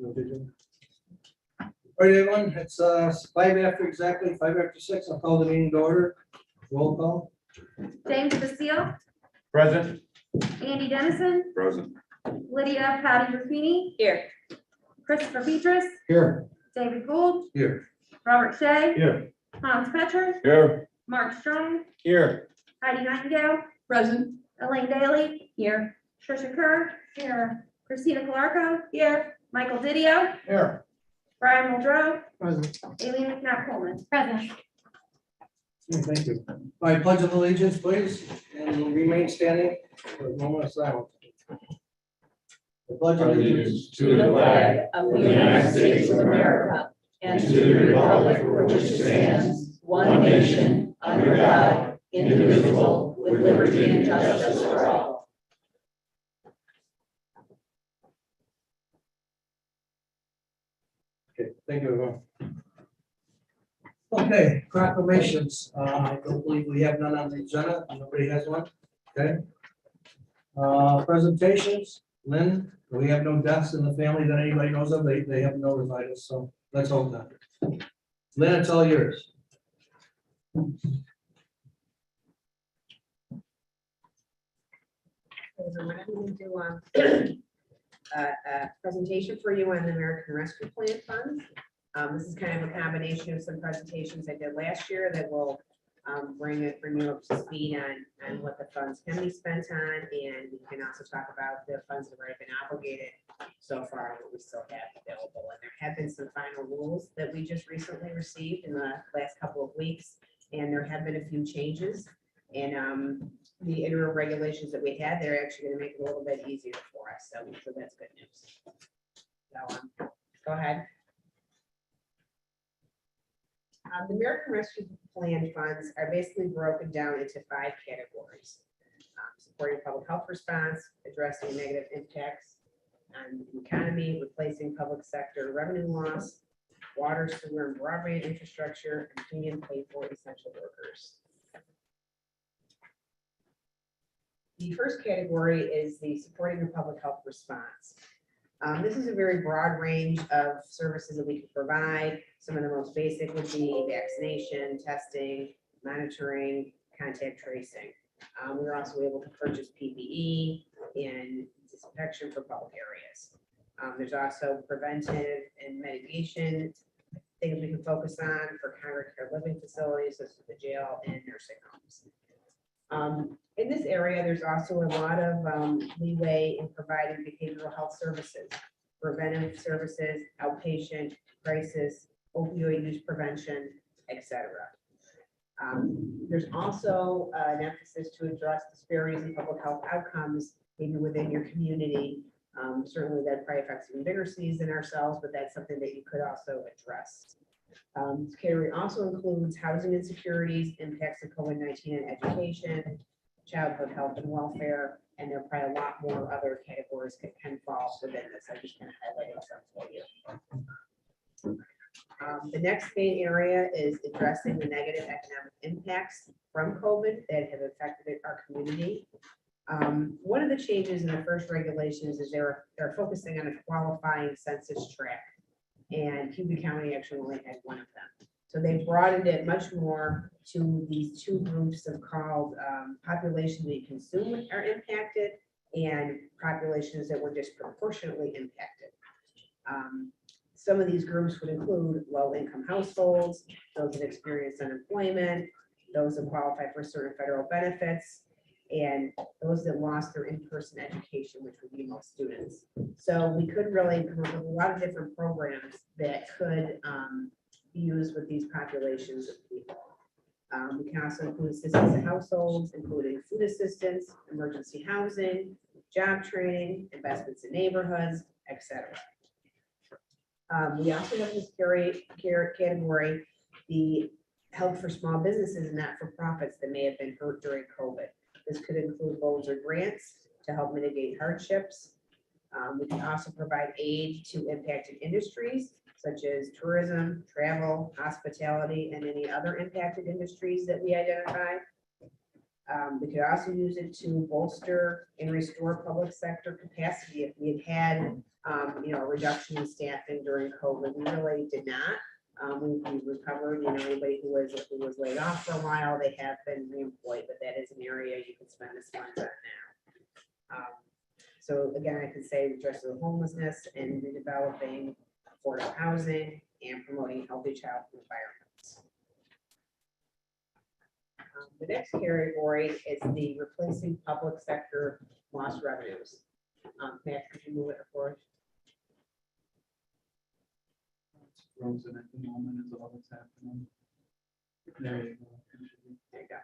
All right, everyone, it's 5 after exactly, 5 after 6. I'll call the meeting to order. Roll call. James Basile, Present. Andy Dennison, Present. Lydia Patty Ruffini. Here. Christopher Petras, Here. David Gould, Here. Robert Shea. Here. Hans Petcher, Here. Mark Strong, Here. Heidi Nightingale. Present. Elaine Daly. Here. Trisha Kerr. Here. Christina Calarco. Here. Michael Didio. Here. Brian Muldrow. Present. Aileen McNabb Coleman. Present. Thank you. All right, pledge of allegiance, please, and we'll remain standing for a moment of silence. The pledge of allegiance to the flag of the United States of America and to the republic for which it stands, one nation, under God, indivisible, with liberty and justice for all. Okay, thank you, everyone. Okay, proclamations. I don't believe we have none on the agenda. Nobody has one. Okay. Presentations. Lynn, we have no deaths in the family that anybody knows of. They haven't notified us, so let's hope not. Lynn, it's all yours. Everyone, I'm going to do a presentation for you on the American Rescue Plan funds. This is kind of a combination of some presentations I did last year that will bring you up to speed on what the funds can be spent on, and we can also talk about the funds that have already been obligated so far, and what we still have available. And there have been some final rules that we just recently received in the last couple of weeks, and there have been a few changes. And the interim regulations that we had, they're actually going to make it a little bit easier for us. So that's good news. So go ahead. The American Rescue Plan funds are basically broken down into 5 categories. Supporting public health response, addressing negative impacts on the economy, replacing public sector revenue loss, water, sewer, and broadband infrastructure, and premium pay for essential workers. The first category is the supporting the public health response. This is a very broad range of services that we can provide. Some of the most basic would be vaccination, testing, monitoring, contact tracing. We're also able to purchase PPE and disinfection for public areas. There's also preventive and mitigation things we can focus on for congregate care living facilities, such as the jail and nursing homes. In this area, there's also a lot of leeway in providing behavioral health services, preventive services, outpatient, crisis, opioid use prevention, etc. There's also an emphasis to address disparities in public health outcomes, maybe within your community. Certainly that probably affects even bigger cities than ourselves, but that's something that you could also address. This category also includes housing insecurities, impacts of COVID-19 on education, childhood health and welfare, and there are probably a lot more other categories that can fall within this. I just kind of highlighted some for you. The next main area is addressing the negative economic impacts from COVID that have affected our community. One of the changes in the first regulations is they're focusing on a qualifying census tract, and Cayuga County actually only had one of them. So they broadened it much more to these 2 groups of called populations that consume are impacted and populations that were disproportionately impacted. Some of these groups would include low-income households, those that experience unemployment, those that qualify for certain federal benefits, and those that lost their in-person education, which would be most students. So we could really come up with a lot of different programs that could be used with these populations of people. We can also include assistance to households, including food assistance, emergency housing, job training, investments in neighborhoods, etc. We also have this category, the help for small businesses and not-for-profits that may have been hurt during COVID. This could include loans or grants to help mitigate hardships. We can also provide aid to impacted industries such as tourism, travel, hospitality, and any other impacted industries that we identify. We could also use it to bolster and restore public sector capacity if we had had, a reduction in staffing during COVID. We really did not. We recovered, anybody who was laid off for a while, they have been reemployed, but that is an area you can spend this funds on now. So again, I could say addressing homelessness and redeveloping affordable housing and promoting healthy childhood environments. The next category is the replacing public sector lost revenues. Matt, could you move it forward? Frozen at the moment is all that's happening. There you go. There you go.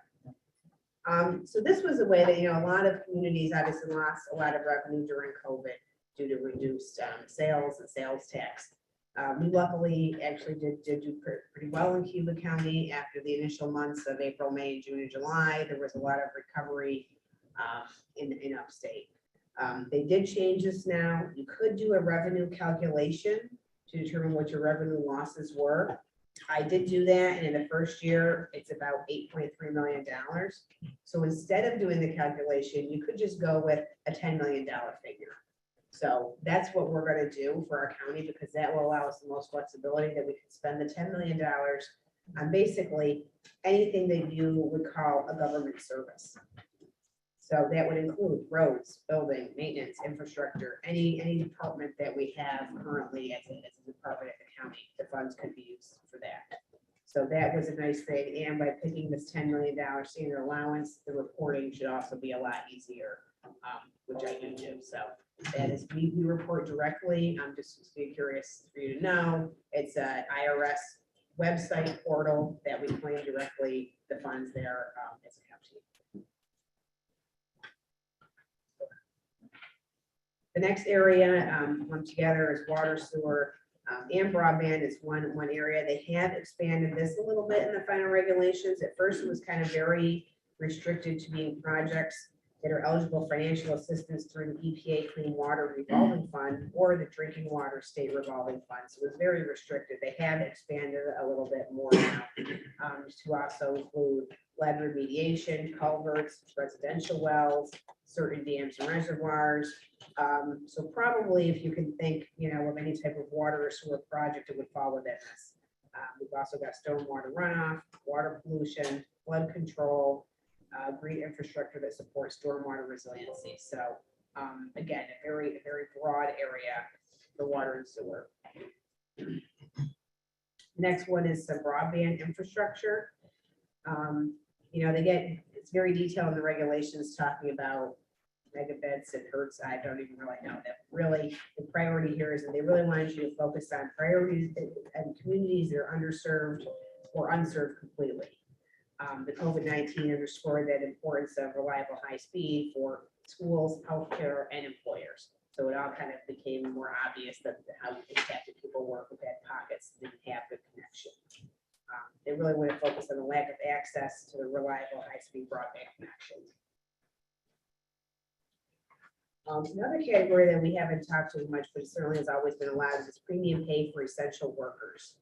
So this was a way that, a lot of communities obviously lost a lot of revenue during COVID due to reduced sales and sales tax. We luckily actually did do pretty well in Cayuga County after the initial months of April, May, June, and July. There was a lot of recovery in upstate. They did change this now. You could do a revenue calculation to determine what your revenue losses were. I did do that, and in the first year, it's about $8.3 million. So instead of doing the calculation, you could just go with a $10 million figure. So that's what we're going to do for our county, because that will allow us the most flexibility that we can spend the $10 million on basically anything that you would call a government service. So that would include roads, building, maintenance, infrastructure, any department that we have currently as a department at the county, the funds could be used for that. So that was a nice thing. And by picking this $10 million senior allowance, the reporting should also be a lot easier, which I do too. So that is, we report directly. I'm just curious for you to know, it's an IRS website portal that we claim directly the funds there as a county. The next area lumped together is water, sewer, and broadband is one area. They have expanded this a little bit in the final regulations. At first, it was kind of very restricted to being projects that are eligible financial assistance through the EPA Clean Water Revolving Fund or the Drinking Water State Revolving Fund. So it was very restricted. They have expanded a little bit more now to also include lead remediation, culverts, residential wells, certain dams and reservoirs. So probably if you can think, of any type of water or sewer project, it would fall within this. We've also got stormwater runoff, water pollution, flood control, green infrastructure that supports stormwater resiliency. So again, a very broad area for water and sewer. Next one is some broadband infrastructure. It's very detailed in the regulations talking about megabits and hertz. I don't even really know that. Really, the priority here is that they really wanted you to focus on priorities and communities that are underserved or unserved completely. The COVID-19 underscored that importance of reliable high speed for schools, healthcare, and employers. So it all kind of became more obvious that how impacted people work with that pockets that didn't have good connection. They really want to focus on the lack of access to the reliable high-speed broadband connections. Another category that we haven't talked to much, but certainly has always been allowed, is premium pay for essential workers.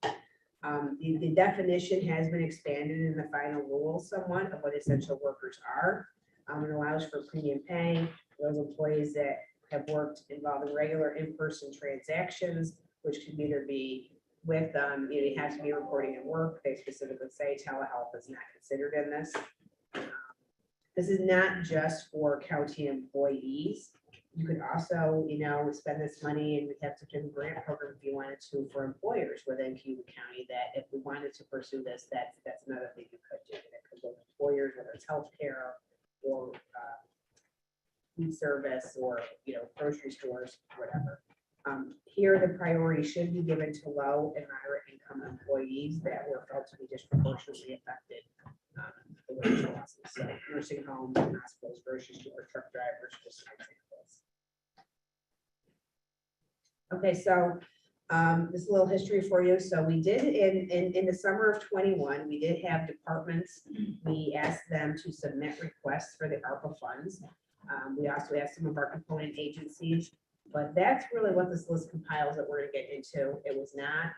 The definition has been expanded in the final rule somewhat of what essential workers are. It allows for premium pay for those employees that have worked involving regular in-person transactions, which can either be with, you have to be reporting at work. They specifically say telehealth is not considered in this. This is not just for county employees. You could also, spend this money, and we have such a grant program if you wanted to for employers within Cayuga County, that if we wanted to pursue this, that's another thing you could do. It could go to employers, whether it's healthcare or food service or, grocery stores, whatever. Here, the priority should be given to low and moderate income employees that were felt to be disproportionately affected. The wage losses. So nursing homes, hospitals, grocery store, truck drivers, just some examples. Okay, so this is a little history for you. So we did in the summer of 21, we did have departments. We asked them to submit requests for the ARPA funds. We also asked some of our component agencies But that's really what this list compiles that we're gonna get into. It was not,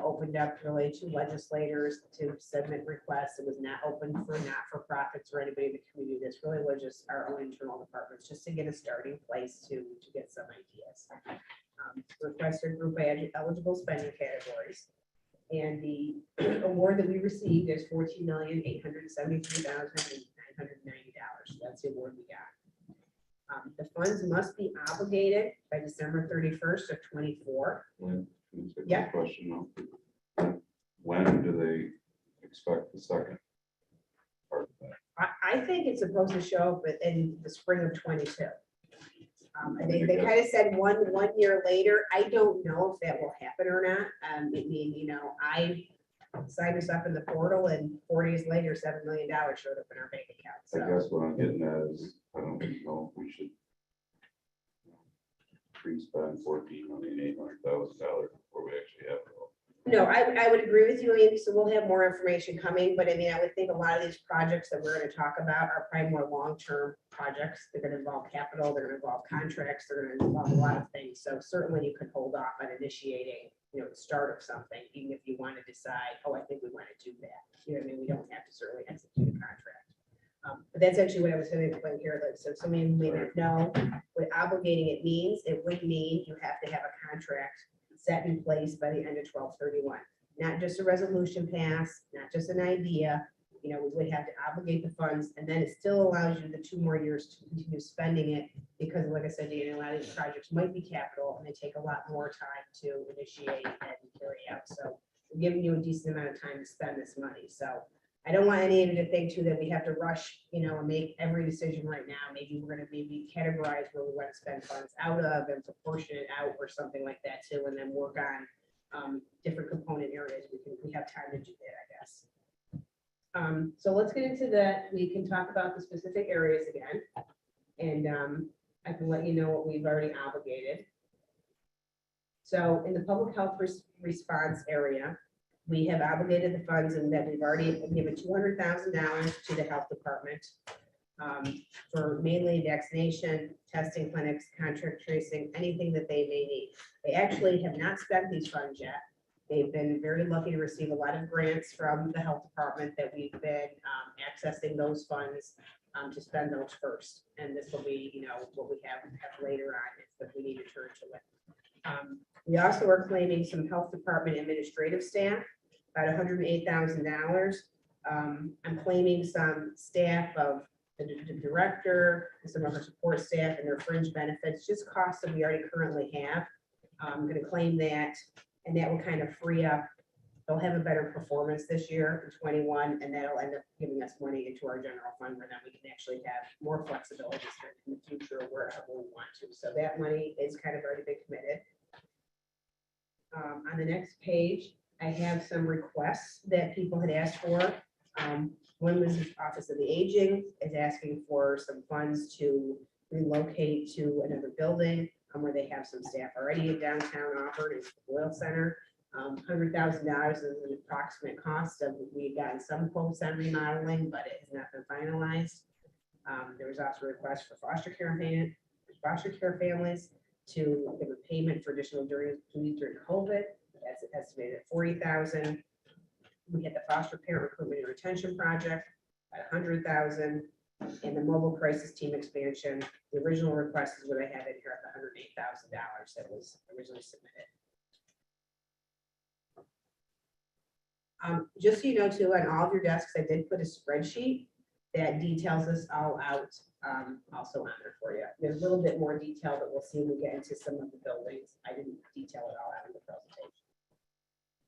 opened up really to legislators to submit requests. It was not open for not-for-profits or anybody in the community. This really was just our own internal departments, just to get a starting place to get some ideas. Requests are grouped by eligible spending categories. And the award that we received is $14,873,990. That's the award we got. The funds must be obligated by December 31st of 24. Yeah. Question though. When do they expect the second part of that? I think it's supposed to show up in the spring of 22. They kind of said one year later. I don't know if that will happen or not. I mean, I signed us up in the portal and 4 days later, $7 million showed up in our bank account. I So guess what I'm getting at is, I don't know if we should pre-spend $14,800,000 before we actually have it all. no, I would agree with you, Amy. So we'll have more information coming, but I mean, I would think a lot of these projects that we're going to talk about are probably more long-term projects. They're going to involve capital, they're going to involve contracts, they're going to involve a lot of things. So certainly you could hold off on initiating, the start of something, even if you want to decide, oh, I think we want to do that. You know what I mean? We don't have to certainly execute a contract. But that's actually what I was going to explain here. Like, so some of you may not know what obligating it means. It would mean you have to have a contract set in place by the end of 12/31. Not just a resolution pass, not just an idea. We would have to obligate the funds, and then it still allows you the 2 more years to continue spending it, because like I said, a lot of these projects might be capital and they take a lot more time to initiate and carry out. So we're giving you a decent amount of time to spend this money. So I don't want any of you to think too that we have to rush, and make every decision right now. Maybe we're gonna categorize where we want to spend funds out of and proportion it out or something like that too, and then work on different component areas. We have time to do that, I guess. So let's get into that. We can talk about the specific areas again, and I can let you know what we've already obligated. So in the public health response area, we have obligated the funds, and that we've already given $200,000 to the health department for mainly vaccination, testing clinics, contract tracing, anything that they may need. They actually have not spent these funds yet. They've been very lucky to receive a lot of grants from the health department that we've been accessing those funds to spend those first. And this will be, what we have later on if we need to turn to it. We also are claiming some health department administrative staff, about $108,000. I'm claiming some staff of the director and some of her support staff and their fringe benefits, just costs that we already currently have. I'm going to claim that, and that will kind of free up. They'll have a better performance this year in 21, and that'll end up giving us money into our general fund, where then we can actually have more flexibility in the future wherever we want to. So that money is kind of already been committed. On the next page, I have some requests that people had asked for. One was the Office of the Aging is asking for some funds to relocate to another building where they have some staff already in downtown Auburn in the Boyle Center. $100,000 is an approximate cost of, we've gotten some quotes on remodeling, but it has not been finalized. There was also a request for foster care families to give a payment for additional during COVID. That's estimated at $40,000. We had the foster parent recruitment and retention project at $100,000, and the mobile crisis team expansion. The original request is what I have in here at the $108,000 that was originally submitted. Just so you know too, on all of your desks, I did put a spreadsheet that details this all out, also on there for you. There's a little bit more detail that we'll see when we get into some of the buildings. I didn't detail it all out in the presentation.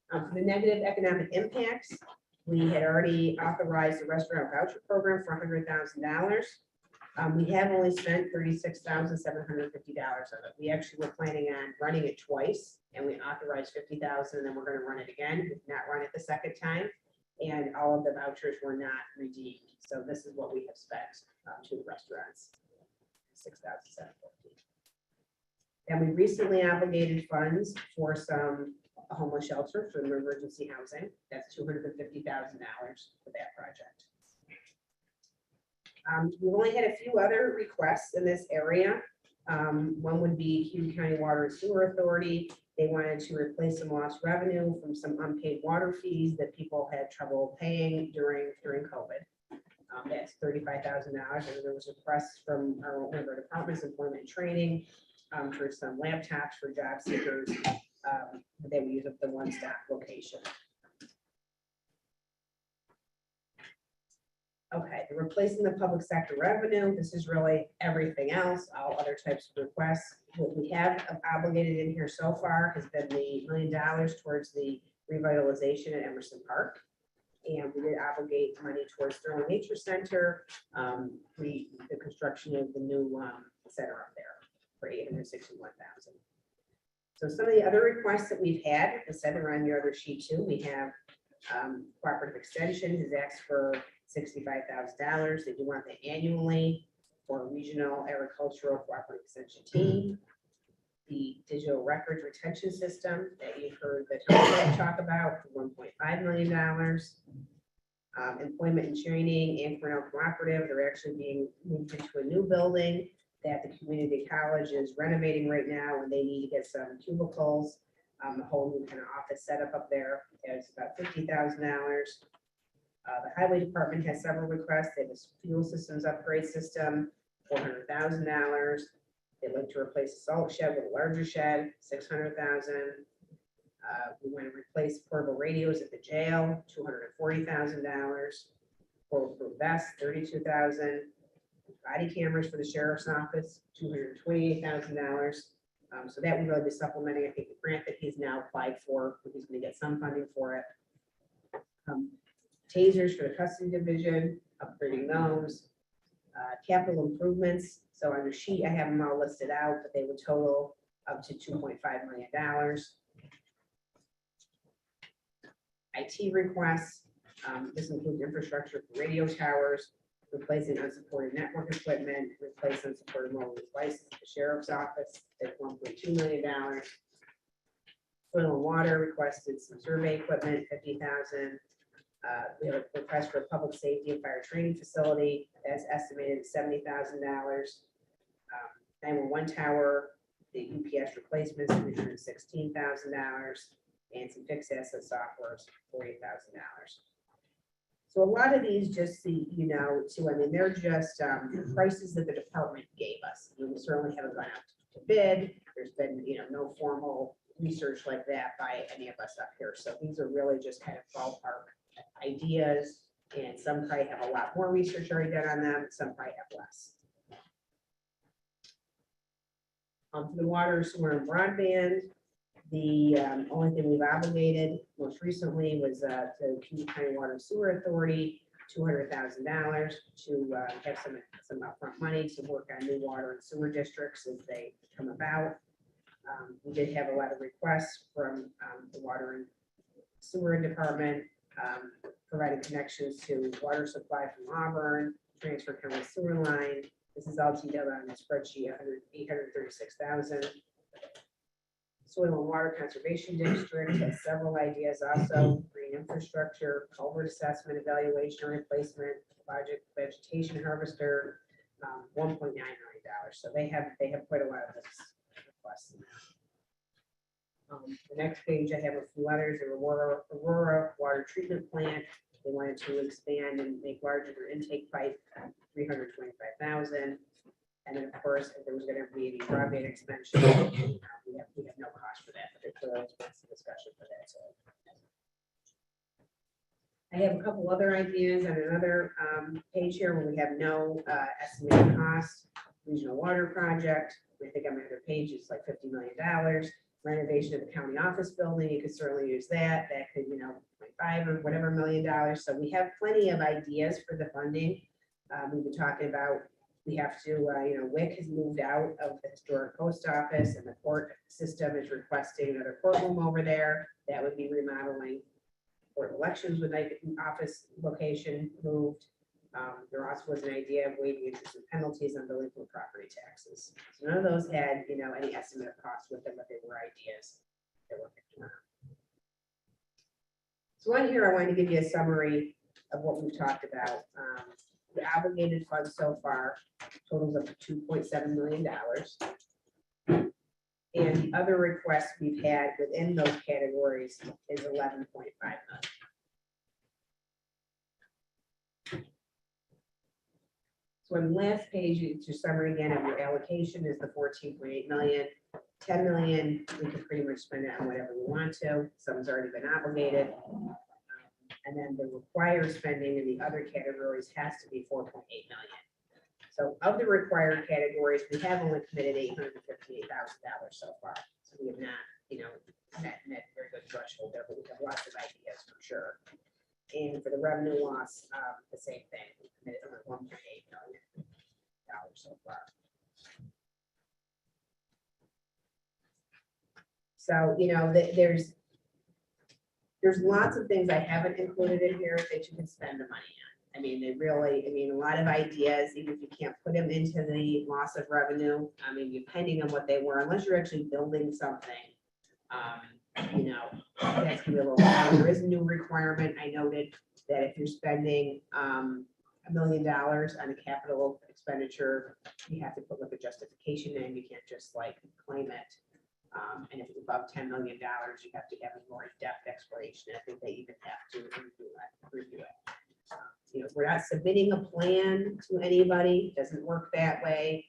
For the negative economic impacts, we had already authorized the restaurant voucher program for $100,000. We have only spent $36,750 of it. We actually were planning on running it twice, and we authorized $50,000, and then we're going to run it again. We did not run it the second time, and all of the vouchers were not redeemed. So this is what we have spent to the restaurants, $6,750. And we recently obligated funds for some homeless shelter for emergency housing. That's $250,000 for that project. We've only had a few other requests in this area. One would be Cayuga County Water and Sewer Authority. They wanted to replace some lost revenue from some unpaid water fees that people had trouble paying during COVID. That's $35,000. And there was a request from one of our departments, employment and training, for some laptops for job seekers. They would use up the one-stop location. Okay, the replacing the public sector revenue, this is really everything else, all other types of requests. What we have obligated in here so far has been the $1 million towards the revitalization at Emerson Park. And we did obligate money towards Sterling Nature Center, the construction of the new center up there for $861,000. So some of the other requests that we've had, I said are on your other sheet too, we have Cooperative Extension has asked for $65,000. They do want that annually for regional agricultural cooperative extension team. The digital records retention system that you've heard the town talk about for $1.5 million. Employment and training and Cornell Cooperative, they're actually being moved into a new building that the community college is renovating right now, and they need to get some cubicles, a whole new kind of office setup up there. It's about $50,000. The highway department has several requests. They have a fuel systems upgrade system, $400,000. They'd like to replace a salt shed with a larger shed, $600,000. We want to replace portable radios at the jail, $240,000. For vests, $32,000. Body cameras for the sheriff's office, $228,000. So that would really be supplementing, I think, the grant that he's now applied for. He's going to get some funding for it. Tasers for the custody division, upgrading those. Capital improvements. So on the sheet, I have them all listed out, but they would total up to $2.5 million. IT requests. This includes infrastructure for radio towers, replacing unsupported network equipment, replace unsupported mobile devices at the sheriff's office at $1.2 million. Soil and water requested some survey equipment, $50,000. We have a request for a public safety and fire training facility that's estimated at $70,000. 911 tower, the UPS replacements, $316,000, and some fixed asset software, $48,000. So a lot of these just see, too, I mean, they're just prices that the department gave us. We certainly haven't gone out to bid. There's been, no formal research like that by any of us up here. So these are really just kind of ballpark ideas, and some probably have a lot more research already done on them, some probably have less. For the water, sewer, and broadband, the only thing we've obligated most recently was the Cayuga County Water and Sewer Authority, $200,000 to have some upfront money to work on new water and sewer districts as they come about. We did have a lot of requests from the water and sewer department, providing connections to water supply from Auburn, transfer county sewer line. This is all detailed on the spreadsheet, $836,000. Soil and Water Conservation District has several ideas also, green infrastructure, culvert assessment, evaluation, replacement, project vegetation harvester, $1.9 million. So they have quite a lot of this requests. The next page, I have a few others. The Aurora water treatment plant. They wanted to expand and make larger their intake pipe, $325,000. And then, of course, if there was going to be any broadband expansion, we have no cost for that, but there's clearly a discussion for that. So I have a couple other ideas on another page here where we have no estimated cost. Regional water project. I think on my other page, it's like $50 million. Renovation of the county office building, you could certainly use that. That could, $5 or whatever $1 million. So we have plenty of ideas for the funding. We've been talking about, we have to, WIC has moved out of the historic post office, and the court system is requesting another courtroom over there. That would be remodeling. Board of Elections would like an office location moved. There also was an idea of waiving interest and penalties on delinquent property taxes. So none of those had, any estimate of cost with them, but they were ideas that were picked around. So on here, I wanted to give you a summary of what we've talked about. The obligated funds so far totals up to $2.7 million. And the other requests we've had within those categories is 11.5 million. So on the last page, it's your summary again of your allocation is the 14.8 million. 10 million, we can pretty much spend it on whatever we want to. Some's already been obligated. And then the required spending in the other categories has to be 4.8 million. So of the required categories, we have only committed $858,000 so far. So we have not, met very good threshold there, but we have lots of ideas for sure. And for the revenue loss, the same thing. We committed over $1.8 million so far. So, there's lots of things I haven't included in here that you can spend the money on. I mean, a lot of ideas, even if you can't put them into the loss of revenue, depending on what they were, unless you're actually building something, that's gonna be a little, there is a new requirement. I noted that if you're spending $1 million on a capital expenditure, you have to put like a justification in, you can't just like claim it. And if it's above $10 million, you have to have a more in-depth explanation. I think they even have to review it. We're not submitting a plan to anybody, it doesn't work that way.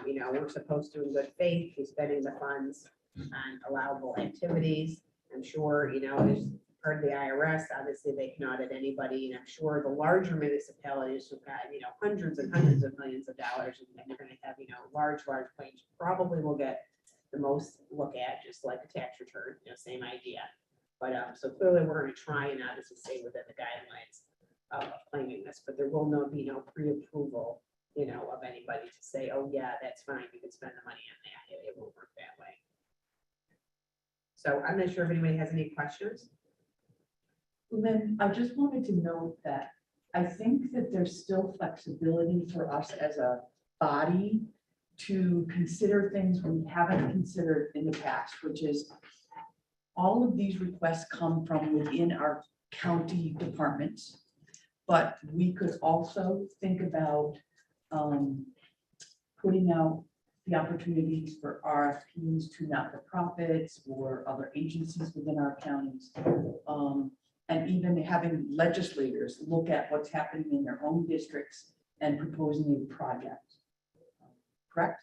We're supposed to, in good faith, be spending the funds on allowable activities. I'm sure, as part of the IRS, obviously they can audit anybody, and I'm sure the larger municipalities who've got, hundreds and hundreds of millions of dollars, and they're gonna have, large claims, probably will get the most look at, just like a tax return, same idea. But so clearly we're going to try and obviously stay within the guidelines of claiming this, but there will be no pre-approval, of anybody to say, oh yeah, that's fine, you can spend the money on that. It won't work that way. So I'm not sure if anybody has any questions. Lynn, I just wanted to note that I think that there's still flexibility for us as a body to consider things we haven't considered in the past, which is all of these requests come from within our county departments, but we could also think about putting out the opportunities for RFPs to not-for-profits or other agencies within our counties. And even having legislators look at what's happening in their own districts and proposing a project. Correct?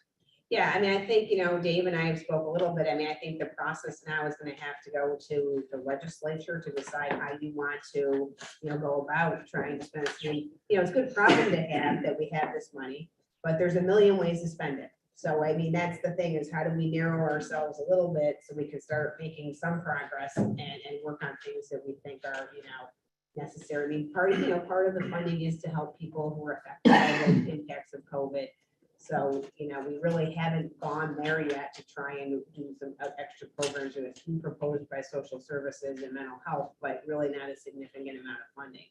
Yeah, I think, Dave and I have spoke a little bit. I think the process now is going to have to go to the legislature to decide how you want to, go about trying to spend it. It's a good problem to have that we have this money, but there's a million ways to spend it. So, that's the thing, is how do we narrow ourselves a little bit so we can start making some progress and work on things that we think are, necessary. Part of the funding is to help people who are affected by the impacts of COVID. So, we really haven't gone there yet to try and do some extra programs. There's a few proposed by social services and mental health, but really not a significant amount of funding.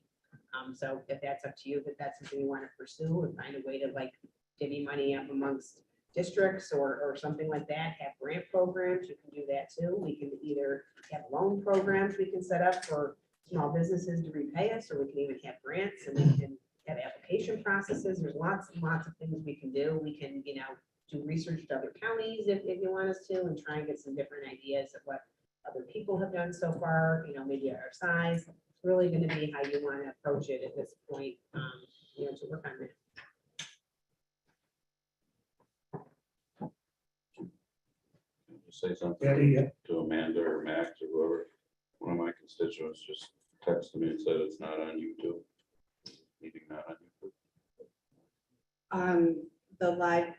So if that's up to you, if that's something you want to pursue and find a way to like divvy money up amongst districts or something like that, have grant programs, you can do that too. We can either have loan programs we can set up for small businesses to repay us, or we can even have grants and we can have application processes. There's lots and lots of things we can do. We can, do research to other counties if you want us to, and try and get some different ideas of what other people have done so far, maybe at our size. It's really going to be how you want to approach it at this point, to work on it. Say something Yeah. to Amanda or Max or whoever. One of my constituents just texted me and said it's not on YouTube. Meeting not on YouTube. The live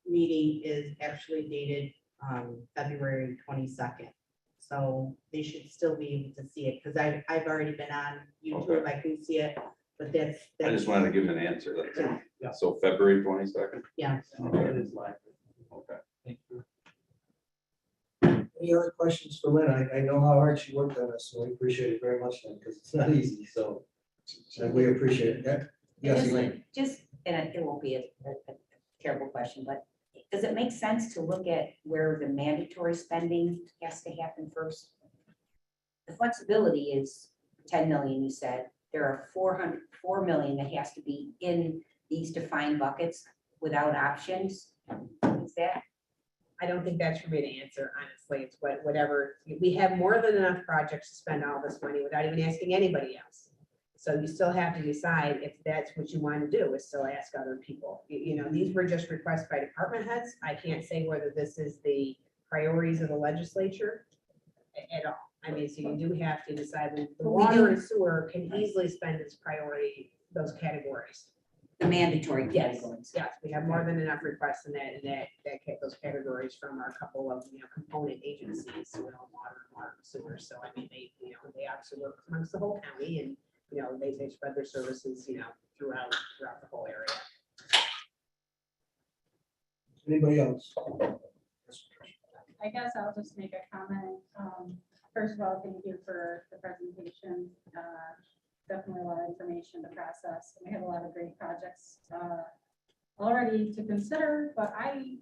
meeting is actually dated February 22nd. So they should still be able to see it, because I've already been on YouTube. Okay. I can see it, but that's I just wanted to give an answer. That's all. Yeah. So February 22nd? yeah. It is live. Okay. Thank you. Any other questions for Lynn? I know how hard she worked on this, so we appreciate it very much, because it's not easy, so we appreciate it. Yeah. Yes, Elaine. And it won't be a terrible question, but does it make sense to look at where the mandatory spending has to happen first? The flexibility is 10 million, you said. There are 4 million that has to be in these defined buckets without options. Is that I don't think that's for me to answer, honestly. It's whatever, we have more than enough projects to spend all this money without even asking anybody else. So you still have to decide if that's what you want to do, is still ask other people. You know, these were just requests by department heads. I can't say whether this is the priorities of the legislature at all. I mean, so you do have to decide, the But we water do- and sewer can easily spend its priority, those categories. The mandatory Yes, categories. yes, we have more than enough requests in those categories from our couple of, component agencies, water and sewer. So I mean, they obviously work amongst the whole county, and, they spread their services, throughout the whole area. Anybody else? I guess I'll just make a comment. First of all, thank you for the presentation. Definitely a lot of information to process. We have a lot of great projects already to consider, but I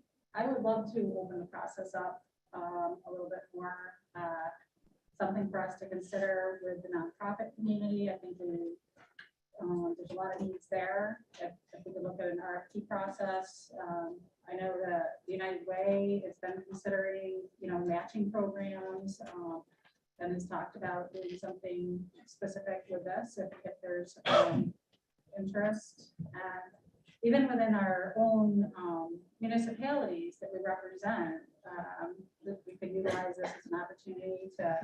would love to open the process up a little bit more. Something for us to consider with the nonprofit community. I think there's a lot of needs there. If we could look at an RFP process, I know that the United Way has been considering, matching programs, and has talked about doing something specific with this if there's interest. And even within our own municipalities that we represent, that we could utilize this as an opportunity to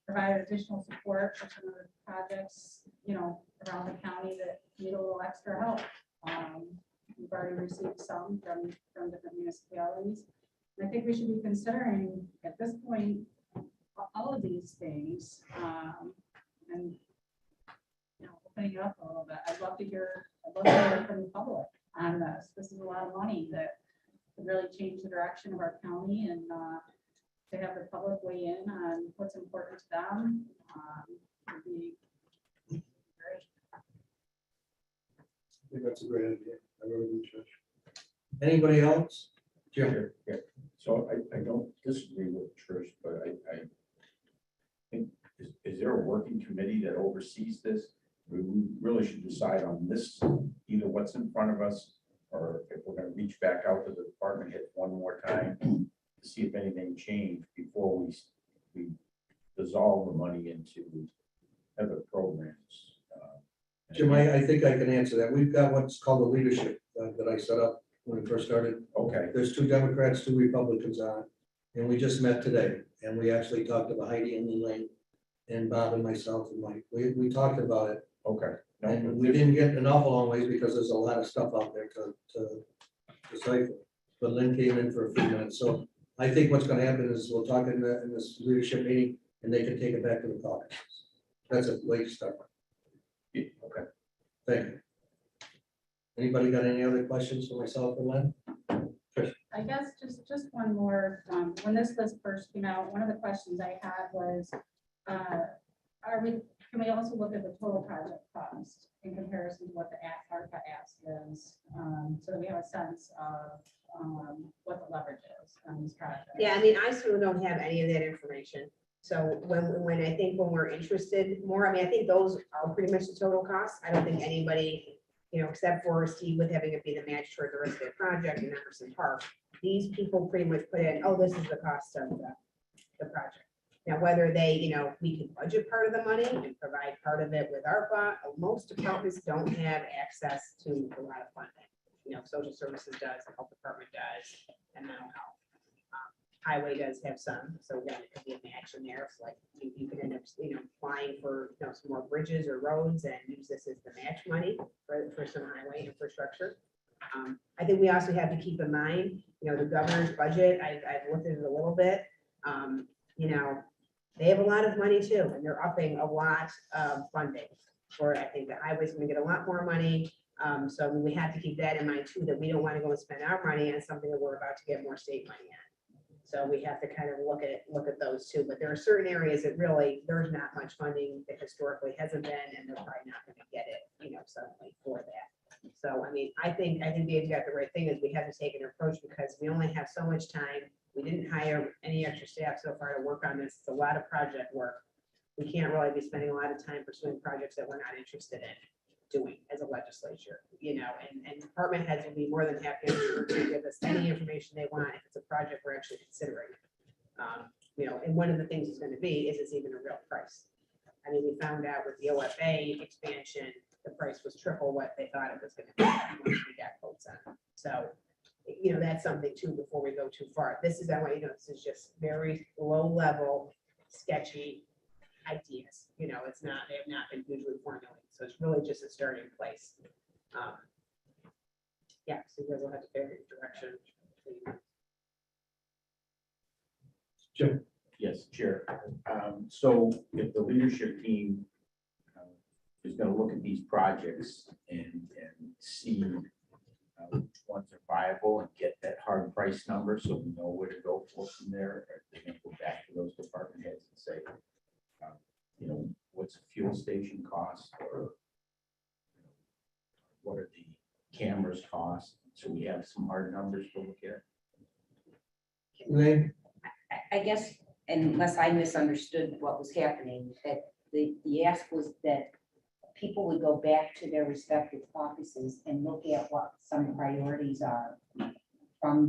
provide additional support for some of the projects, around the county that need a little extra help. We've already received some from different municipalities. And I think we should be considering at this point all of these things, and opening it up a little bit. I'd love to hear from the public on this. This is a lot of money that could really change the direction of our county, and to have the public weigh in on what's important to them would be great. I think that's a great idea. I really do, Trish. Anybody else? Jim? Yeah, so I don't disagree with Trish, but I think, is there a working committee that oversees this? We really should decide on this, either what's in front of us, or if we're gonna reach back out to the department head one more time to see if anything changed before we dissolve the money into other programs. Jim, I think I can answer that. We've got what's called a leadership that I set up when we first started. Okay, There's 2 Democrats, 2 Republicans on, and we just met today, and we actually talked about Heidi and Elaine and Bob and myself and Mike. We talked about it, okay. No, and we didn't get an awful long ways because there's a lot of stuff out there to decipher. But Lynn came in for a few minutes, so I think what's gonna happen is we'll talk in this leadership meeting, and they can take it back to the caucus. That's a way to start. Yeah, okay. Thank you. Anybody got any other questions for myself or Lynn? I guess just one more, when this list first came out, one of the questions I had was, can we also look at the total project cost in comparison to what the ARPA ask is, so that we have a sense of what the leverage is on these projects? Yeah, I mean, I still don't have any of that information. So when we're interested more, I mean, I think those are pretty much the total cost. I don't think anybody, except for Steve with having it be the match toward the rest of the project in Emerson Park, these people pretty much put in, oh, this is the cost of the project. Now, whether they, we can budget part of the money and provide part of it with ARPA, most departments don't have access to a lot of funding. Social services does, the health department does, and mental health. Highway does have some, so then it could be a match in there. It's like you could end up, applying for, some more bridges or roads and use this as the match money for some highway infrastructure. I think we also have to keep in mind, the governor's budget, I've looked at it a little bit. They have a lot of money too, and they're upping a lot of funding for, I think the highway's gonna get a lot more money. So we have to keep that in mind too, that we don't want to go and spend our money on something that we're about to get more state money on. So we have to kind of look at those too, but there are certain areas that really, there's not much funding that historically hasn't been, and they're probably not gonna get it, suddenly for that. So, I mean, I think Dave's got the right thing, is we have to take an approach because we only have so much time. We didn't hire any extra staff so far to work on this. It's a lot of project work. We can't really be spending a lot of time pursuing projects that we're not interested in. doing as a legislature, and department heads will be more than happy to give us any information they want if it's a project we're actually considering. And one of the things is going to be, is it's even a real price? I mean, we found out with the OFA expansion, the price was triple what they thought it was going to be once we got quotes on. So, that's something too, before we go too far. This is, I want you to know, this is just very low level, sketchy ideas. It's not, they have not been hugely formulated. So it's really just a starting place. Yeah, so you guys will have to figure the direction. Jim, Yes, Chair. So if the leadership team is gonna look at these projects and see which ones are viable and get that hard price number, so we know where to go for from there, or they're gonna go back to those department heads and say, what's a fuel station cost, or what are the cameras cost? So we have some hard numbers to look at. Elaine, I guess, unless I misunderstood what was happening, that the ask was that people would go back to their respective caucuses and look at what some priorities are from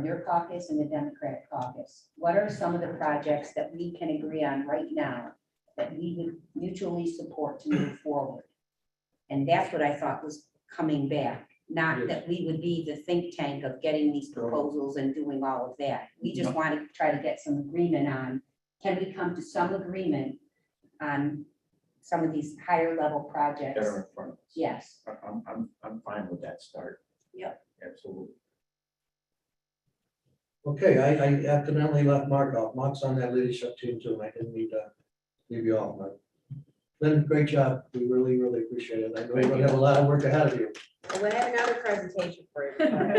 your caucus and the Democratic caucus. What are some of the projects that we can agree on right now that we would mutually support to move forward? And that's what I thought was coming back, not that we would be the think tank of getting these proposals and doing all of that. We just want to try to get some agreement on, can we come to some agreement on some of these higher level That projects? are in front of us. Yes. I'm fine with that start. Yep. Absolutely. okay, I accidentally left Mark off. Mark's on that leadership team too, and I didn't mean to leave you off, Mark. Lynn, great job. We really, really appreciate it. I know you're gonna have a lot of work ahead of you. I will have another presentation for you. That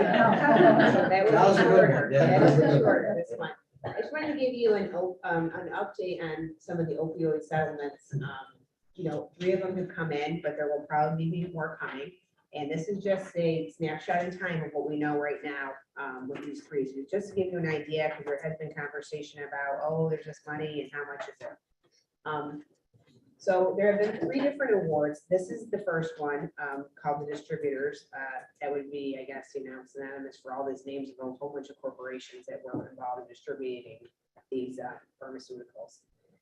That was a good one. Yeah, That that was was a good one. shorter, this one. I just wanted to give you an update on some of the opioid settlements. 3 of them have come in, but there will probably be more coming. And this is just a snapshot in time of what we know right now with these 3. So just to give you an idea, because there has been conversation about, oh, there's just money and how much is it? So there have been 3 different awards. This is the first one called the distributors. That would be, I guess, synonymous for all these names of a whole bunch of corporations that were involved in distributing these pharmaceuticals.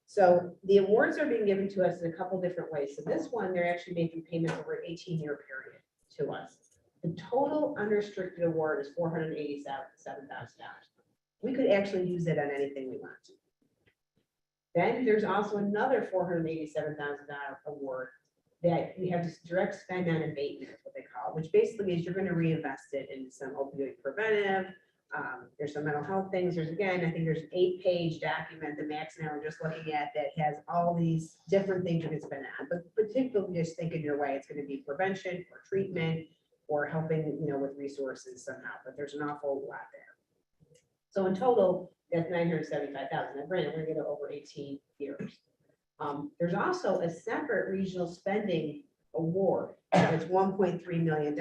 So the awards are being given to us in a couple different ways. So this one, they're actually making payments over an 18-year period to us. The total unrestricted award is $487,000. We could actually use it on anything we want. Then there's also another $487,000 award that we have this direct spend on abatement, is what they call it, which basically is you're going to reinvest it into some opioid preventive. There's some mental health things. There's, again, I think there's an 8-page document that Max and I were just looking at that has all these different things you can spend on, but particularly just think in your way, it's going to be prevention or treatment or helping, with resources somehow, but there's an awful lot there. So in total, that's $975,000. Now, granted, we're going to get it over 18 years. There's also a separate regional spending award. It's $1.3 million.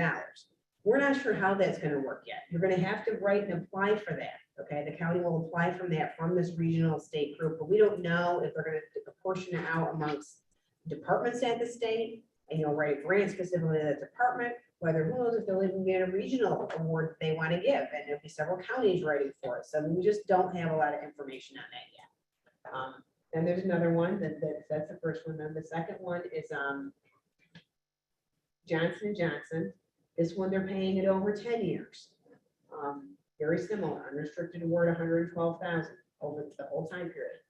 We're not sure how that's going to work yet. You're going to have to write and apply for that. Okay, the county will apply from that from this regional state group, but we don't know if they're going to apportion it out amongst departments at the state, and you'll write a grant specifically to the department. Whether who knows if they'll even get a regional award they want to give, and there'll be several counties writing for it. So we just don't have a lot of information on that yet. Then there's another one that's the first one. Then the second one is Johnson & Johnson. This one, they're paying it over 10 years. Very similar, unrestricted award, $112,000 over the whole time period.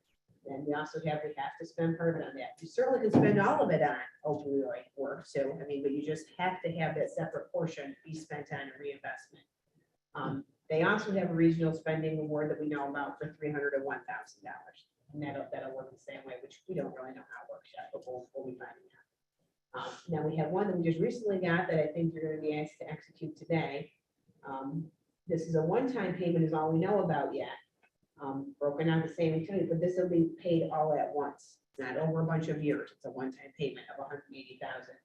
And we also we have to spend part of it on that. You certainly can spend all of it on opioid work too. I mean, but you just have to have that separate portion be spent on a reinvestment. They also have a regional spending award that we know about for $301,000. And that'll work the same way, which we don't really know how it works yet, but we'll be finding out. Now we have one that we just recently got that I think you're going to be asked to execute today. This is a one-time payment is all we know about yet. Broken out the same utility, but this will be paid all at once, not over a bunch of years. It's a one-time payment of $180,000.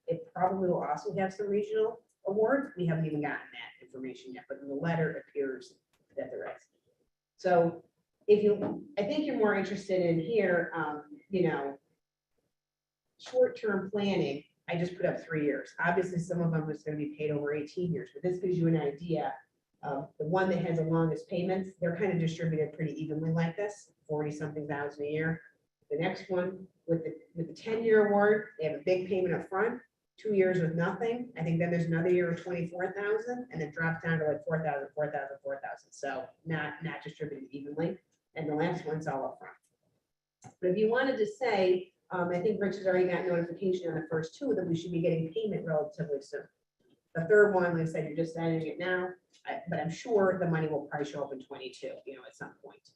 It probably will also have some regional awards. We haven't even gotten that information yet, but in the letter it appears that there is. So I think you're more interested in here, short-term planning. I just put up 3 years. Obviously, some of them is gonna be paid over 18 years, but this gives you an idea of the one that has the longest payments. They're kind of distributed pretty evenly like this, 40-something thousand a year. The next one with the 10-year award, they have a big payment up front, 2 years with nothing. I think then there's another year of 24,000 and it drops down to like 4,000, 4,000, 4,000. So not distributed evenly. And the last one's all up front. But if you wanted to say, I think Rich has already got notification on the first two that we should be getting payment relatively soon. The third one, like I said, you're just signing it now, but I'm sure the money will probably show up in 22, at some point.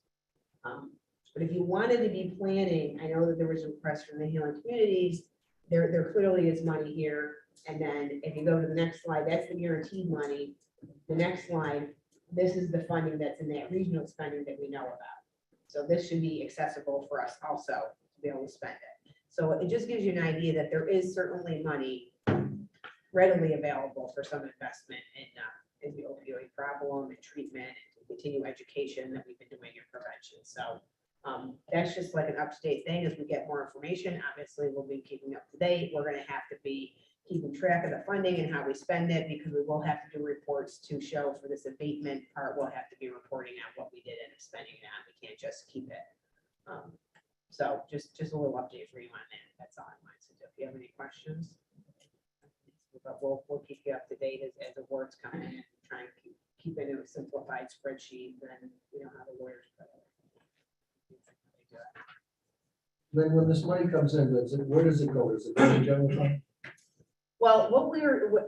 But if you wanted to be planning, I know that there was a request from the healing communities. There clearly is money here. And then if you go to the next slide, that's the guaranteed money. The next slide, this is the funding that's in that regional spending that we know about. So this should be accessible for us also to be able to spend it. So it just gives you an idea that there is certainly money readily available for some investment in the opioid problem and treatment and continue education that we've been doing in prevention. So that's just like an up-to-date thing. As we get more information, obviously we'll be keeping up to date. We're going to have to be keeping track of the funding and how we spend it, because we will have to do reports to show for this abatement part. We'll have to be reporting out what we did and spending it on. We can't just keep it. So just a little update for you on that. That's all I wanted to do. If you have any questions, but we'll keep you up to date as the words come in and try and keep it in a simplified spreadsheet. Then how the lawyers put it. Then when this money comes in, where does it go? Does it go to the general fund? Well,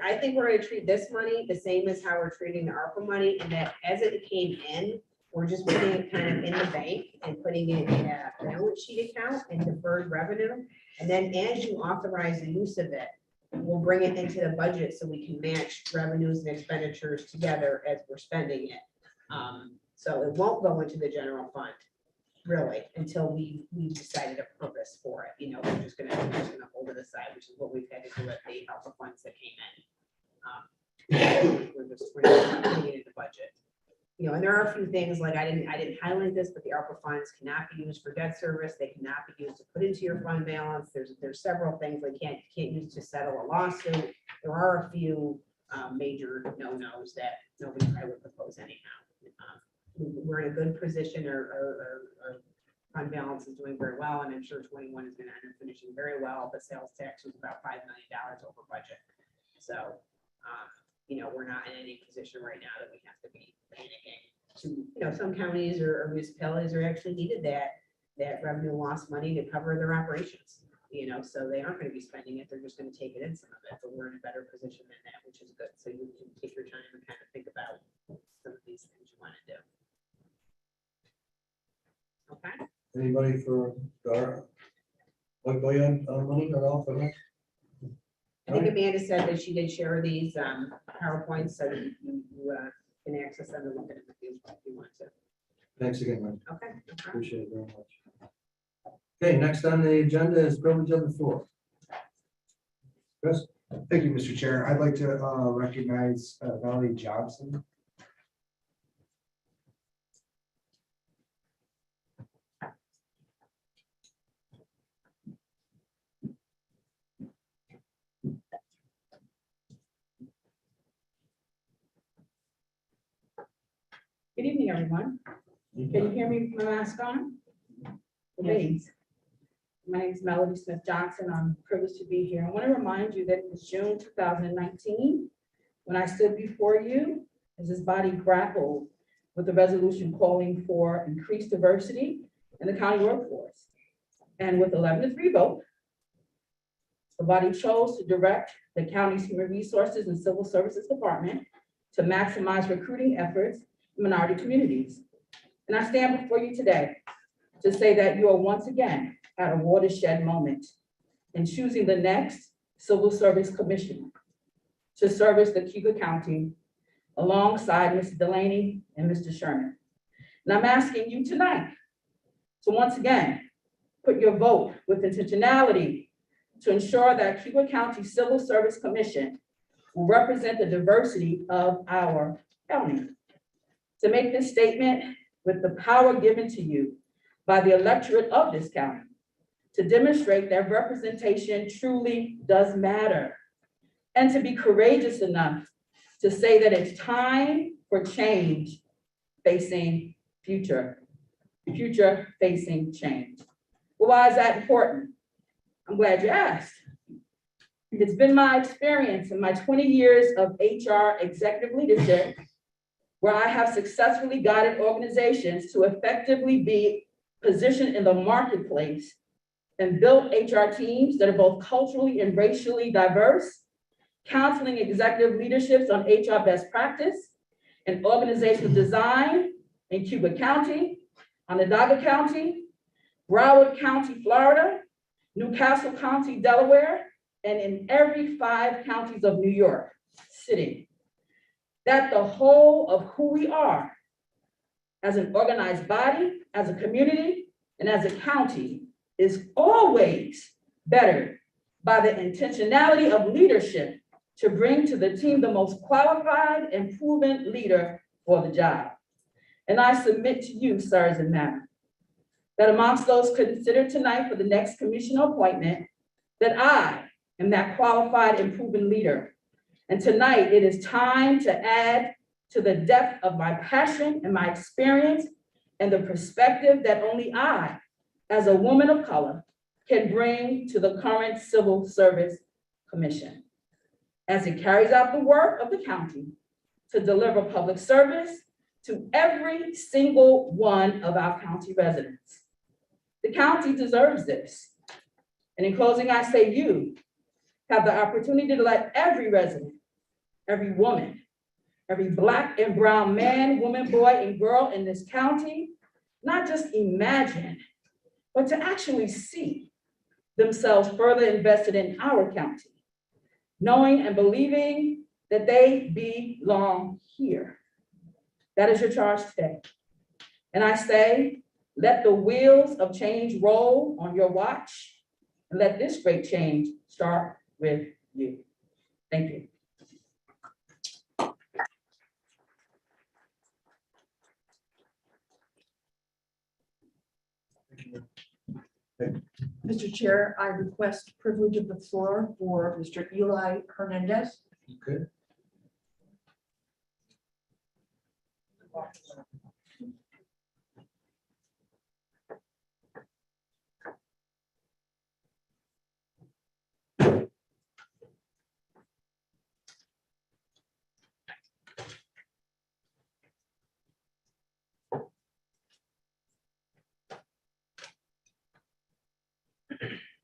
I think we're gonna treat this money the same as how we're treating the ARPA money, and that as it came in, we're just putting it kind of in the bank and putting it in a balance sheet account and deferred revenue. And then as you authorize the use of it, we'll bring it into the budget so we can match revenues and expenditures together as we're spending it. So it won't go into the general fund, really, until we decided a purpose for it. We're just gonna hold it aside, which is what we've had to do with the ARPA funds that came in. We're just putting it in the budget. And there are a few things like I didn't highlight this, but the ARPA funds cannot be used for debt service. They cannot be used to put into your fund balance. There's several things they can't use to settle a lawsuit. There are a few major no-nos that nobody probably would propose anyhow. We're in a good position. Our fund balance is doing very well, and I'm sure 21 is going to end up finishing very well. The sales tax was about $5 million over budget. So, we're not in any position right now that we have to be panicking. Some counties or municipalities are actually needed that revenue loss money to cover their operations. So they aren't going to be spending it. They're just going to take it in some of it. But we're in a better position than that, which is good. So you can take your time and kind of think about some of these things you want to do. Okay. Anybody for our money or all for that? I think Amanda said that she did share these PowerPoints, so you can access them and look at them if you want to. Thanks again, man. Okay. Appreciate it very much. Okay, next on the agenda is privilege of the floor. Chris? Thank you, Mr. Chair. I'd like to recognize Valerie Johnson. Good evening, everyone. Can you hear me with my mask on? Thanks. My name is Melody Smith Johnson. I'm privileged to be here. I want to remind you that it was June 2019 when I stood before you as this body grappled with the resolution calling for increased diversity in the county workforce. And with 11-3 vote, the body chose to direct the county's Human Resources and Civil Services Department to maximize recruiting efforts in minority communities. And I stand before you today to say that you are once again at a watershed moment in choosing the next Civil Service Commissioner to service the Cayuga County alongside Mr. Delaney and Mr. Sherman. And I'm asking you tonight to once again put your vote with intentionality to ensure that Cayuga County Civil Service Commission will represent the diversity of our county. To make this statement with the power given to you by the electorate of this county, to demonstrate that representation truly does matter, and to be courageous enough to say that it's time for change facing future-facing change. Well, why is that important? I'm glad you asked. It's been my experience in my 20 years of HR executive leadership where I have successfully guided organizations to effectively be positioned in the marketplace and built HR teams that are both culturally and racially diverse, counseling executive leaderships on HR best practice and organizational design in Cayuga County, Onondaga County, Broward County, Florida, Newcastle County, Delaware, and in every 5 counties of New York City. That the whole of who we are as an organized body, as a community, and as a county is always bettered by the intentionality of leadership to bring to the team the most qualified and proven leader for the job. And I submit to you, sirs and madam, that amongst those considered tonight for the next commissioner appointment, that I am that qualified and proven leader. And tonight it is time to add to the depth of my passion and my experience and the perspective that only I, as a woman of color, can bring to the current Civil Service Commission as it carries out the work of the county to deliver public service to every single one of our county residents. The county deserves this. And in closing, I say you have the opportunity to let every resident, every woman, every Black and brown man, woman, boy, and girl in this county, not just imagine, but to actually see themselves further invested in our county, knowing and believing that they belong here. That is your charge today. And I say, let the wheels of change roll on your watch, and let this great change start with you. Thank you. Mr. Chair, I request privilege of the floor for Mr. Eli Hernandez. Okay.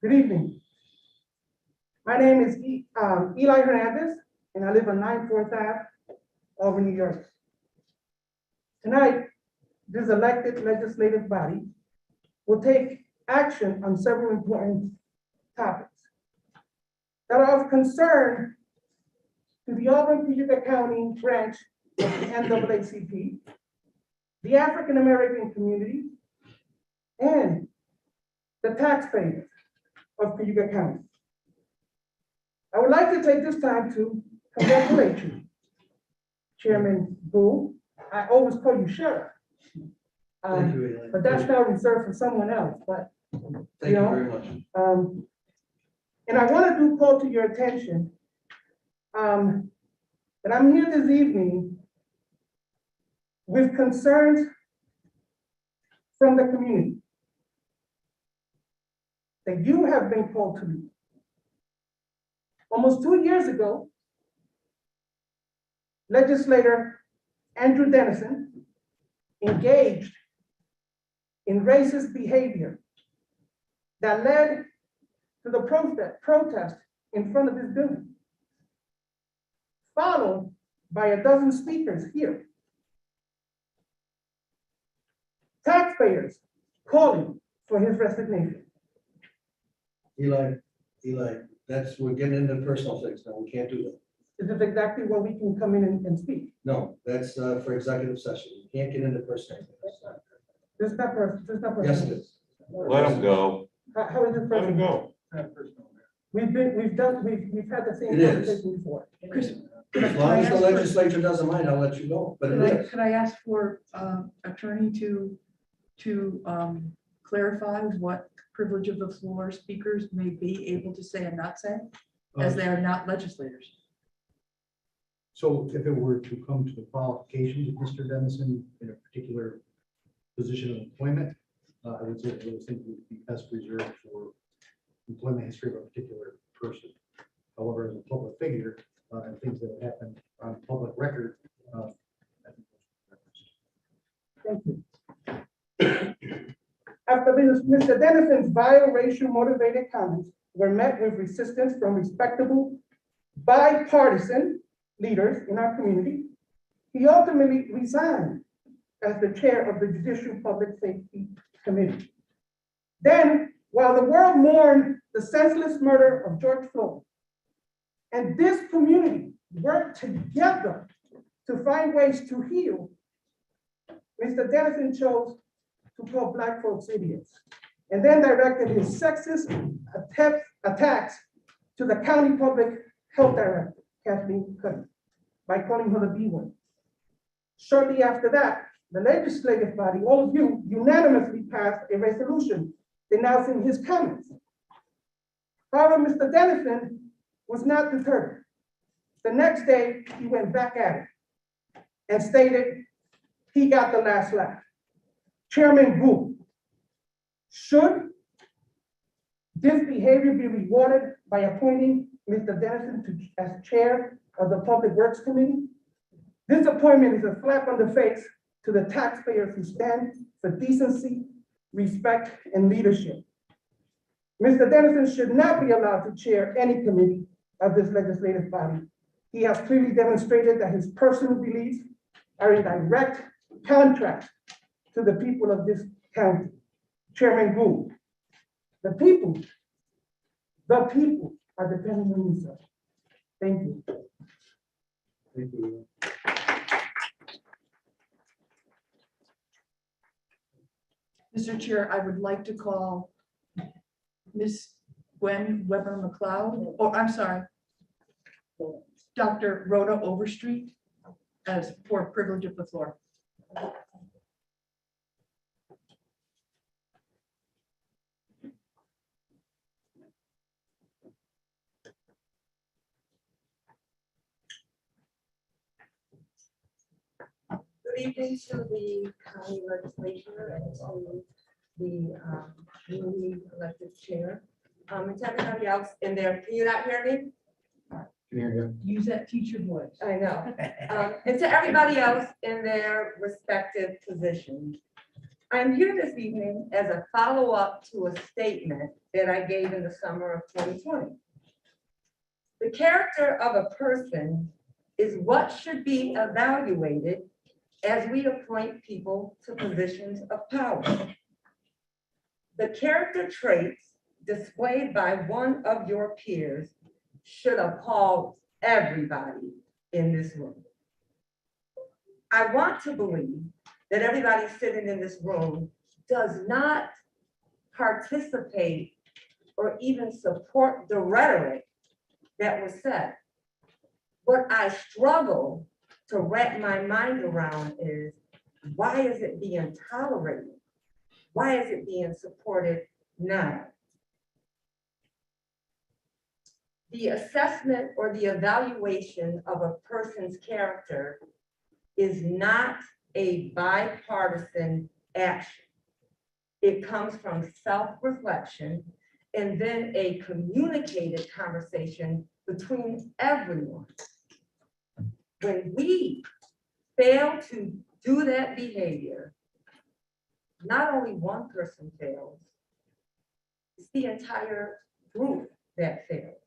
Good evening. My name is Eli Hernandez, and I live on 9/4 Ave, Albany, New York. Tonight, this elected legislative body will take action on several important topics that are of concern to the Auburn-Cayuga County branch of the NAACP, the African American community, and the taxpayers of Cayuga County. I would like to take this time to congratulate you, Chairman Boo. I always call you Sheriff. Thank you, Eli. But that's now reserved for someone else, but, Thank you very much. and I want to call to your attention that I'm here this evening with concerns from the community that you have been called to lead. Almost 2 years ago, legislator Andrew Dennison engaged in racist behavior that led to the protest in front of this building, followed by a dozen speakers here. Taxpayers calling for his resignation. Eli, we're getting into personal things now. We can't do that. Is this exactly where we can come in and speak? No, that's for executive session. You can't get into personal things. This is not personal. Yes, it is. Let him go. How is it Let him personal? go. We've had the same It is. conversation before. Chris, As long as the legislature doesn't mind, I'll let you go, but it is. could I ask for attorney to clarify what privilege of the floor speakers may be able to say and not say, as they are not legislators. So if it were to come to the qualifications of Mr. Dennison in a particular position of employment, I would say that those things would be best reserved for employment history of a particular person. However, as a public figure, and things that have happened on public record. I think those are Thank you. After Mr. Dennison's vile racial motivated comments were met with resistance from respectable bipartisan leaders in our community, he ultimately resigned as the chair of the Judicial Public Safety Committee. Then, while the world mourned the senseless murder of George Floyd, and this community worked together to find ways to heal, Mr. Dennison chose to call Black folks idiots, and then directed his sexist attacks to the county public health director, Kathleen Cuddy, by calling her the B word. Shortly after that, the legislative body, all of you, unanimously passed a resolution denouncing his comments. However, Mr. Dennison was not deterred. The next day, he went back at it and stated he got the last laugh. Chairman Gu, should this behavior be rewarded by appointing Mr. Dennison as chair of the Public Works Committee? This appointment is a slap on the face to the taxpayers who stand for decency, respect, and leadership. Mr. Dennison should not be allowed to chair any committee of this legislative body. He has clearly demonstrated that his personal beliefs are in direct contrast to the people of this county. Chairman Gu, the people are depending on you, sir. Thank you. Thank you. Mr. Chair, I would like to call Ms. Gwen Weber McLeod, or I'm sorry, Dr. Rhoda Overstreet as for privilege of the floor. Good evening to the county legislature and to the newly elected chair. And to everybody else in there. Can you not hear me? Can hear you. Use that teacher voice. I know. And to everybody else in their respective positions. I'm here this evening as a follow-up to a statement that I gave in the summer of 2020. The character of a person is what should be evaluated as we appoint people to positions of power. The character traits displayed by one of your peers should appall everybody in this room. I want to believe that everybody sitting in this room does not participate or even support the rhetoric that was said. What I struggle to wrap my mind around is, why is it being tolerated? Why is it being supported now? The assessment or the evaluation of a person's character is not a bipartisan action. It comes from self-reflection and then a communicated conversation between everyone. When we fail to do that behavior, not only one person fails, it's the entire group that fails.